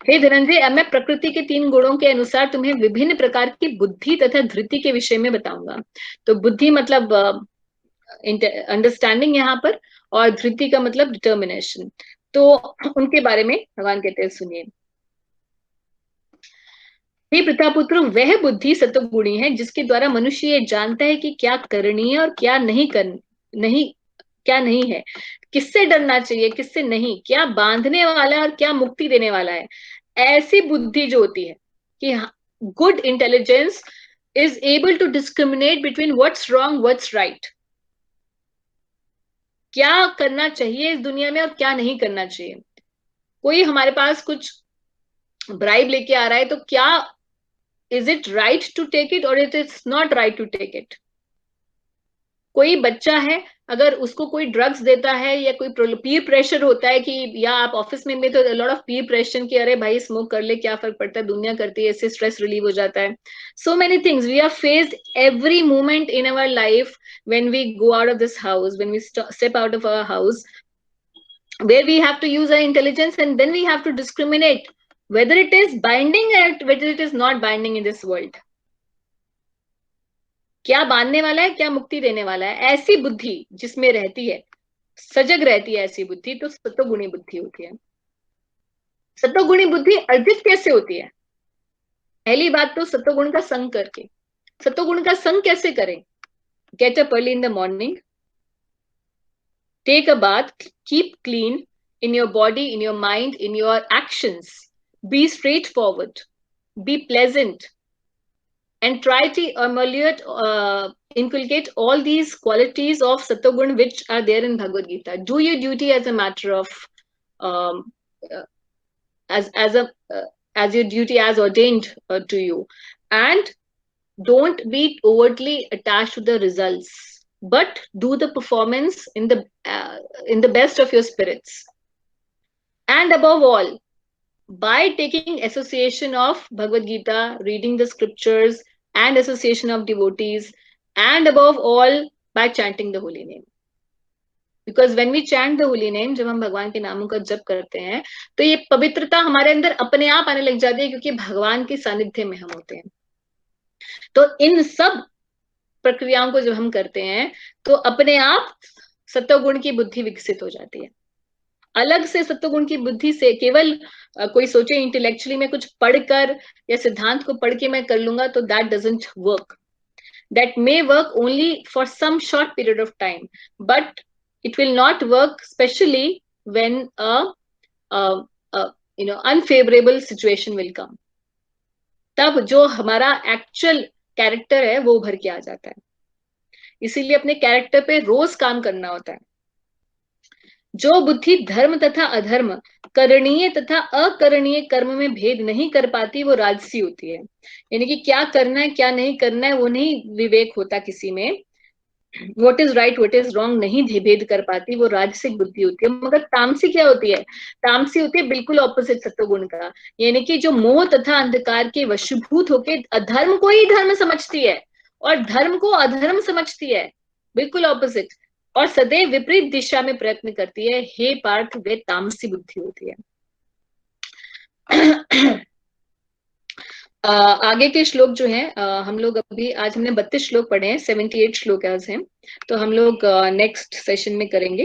हे धनंजय, अब मैं प्रकृति के तीन गुणों के अनुसार तुम्हें विभिन्न प्रकार की बुद्धि तथा धृति के विषय में बताऊंगा। तो बुद्धि मतलब अंडरस्टैंडिंग यहाँ पर, और धृति का मतलब डिटर्मिनेशन। तो उनके बारे में भगवान कहते हैं, सुनिए। हे प्रतापुत्र, वह बुद्धि सत्वगुणी है जिसके द्वारा मनुष्य ये जानता है कि क्या करणीय और क्या नहीं, क्या नहीं है, किससे डरना चाहिए किससे नहीं, क्या बांधने वाला है और क्या मुक्ति देने वाला है। ऐसी बुद्धि जो होती है कि good intelligence is able to discriminate between what's wrong what's right, क्या करना चाहिए इस दुनिया में और क्या नहीं करना चाहिए। कोई हमारे पास कुछ ब्राइब लेके आ रहा है, तो क्या is it right to take it और it is not right to take it. कोई बच्चा है, अगर उसको कोई ड्रग्स देता है, या कोई पीयर प्रेशर होता है कि, या आप ऑफिस में भी तो लॉट ऑफ पीयर प्रेशर कि अरे भाई स्मोक कर ले, क्या फर्क पड़ता है, दुनिया करती है, इससे स्ट्रेस रिलीव हो जाता है। So many things we are faced every moment in our life when we go out of this house, when we step out of our house, where we have to use our intelligence, and then we have to discriminate whether it is binding or whether it is not binding in this world। क्या बांधने वाला है, क्या मुक्ति देने वाला है। ऐसी बुद्धि जिसमें रहती है, सजग रहती है, ऐसी बुद्धि तो सत्वगुणी बुद्धि होती है। सत्वगुणी बुद्धि अर्जित कैसे होती है? पहली बात तो सत्वगुण का संग करके। सत्वगुण का संग कैसे करें? Get up early in the morning, take a bath, keep clean in your body, in your mind, in your actions, be straightforward, be pleasant, and try to inculcate all these qualities of Sattvagun which are there in Bhagavad Gita. Do your duty as a matter of um, uh, as a as your duty as ordained to you, and don't be overtly attached to the results. but do the performance in the best of your spirits. And above all, by taking association of Bhagavad Gita, reading the scriptures, and association of devotees, and above all, by chanting the holy name. Because when we chant the holy name, जब हम भगवान के नामों का जप करते हैं, तो ये पवित्रता हमारे अंदर अपने आप आने लग जाती है, क्योंकि भगवान के सानिध्य में हम होते हैं. तो इन सब प्रक्रियाओं को जब हम करते हैं, तो अपने आप सत्वगुण की बुद्धि विकसित हो जाती है. अलग से सत्वगुण की बुद्धि से केवल कोई सोचे इंटेलेक्चुअली मैं कुछ पढ़कर या सिद्धांत को पढ़ के मैं कर लूंगा, तो that doesn't work. That may work only for some short period of time, but it will not work, especially when unfavorable situation will come. तब जो हमारा एक्चुअल कैरेक्टर है वो उभर के आ जाता है. इसीलिए अपने कैरेक्टर पे रोज काम करना होता है. जो बुद्धि धर्म तथा अधर्म, करणीय तथा अकरणीय कर्म में भेद नहीं कर पाती, वो राजसी होती है. यानी कि क्या करना है क्या नहीं करना है वो नहीं विवेक होता किसी में. What is right what is wrong नहीं भेद कर पाती, वो राजसिक बुद्धि होती है. मगर तामसी क्या होती है? तामसी होती है बिल्कुल ऑपोजिट सत्वगुण का. यानी कि जो मोह तथा अंधकार के वशीभूत होके अधर्म को ही धर्म समझती है और धर्म को अधर्म समझती है, बिल्कुल ऑपोजिट, और सदैव विपरीत दिशा में प्रयत्न करती है. हे पार्थ, वे तामसी बुद्धि होती है. आगे के श्लोक जो हैं, हम लोग अभी आज हमने 32 श्लोक पढ़े हैं, 78 श्लोक आज हैं, तो हम लोग नेक्स्ट सेशन में करेंगे.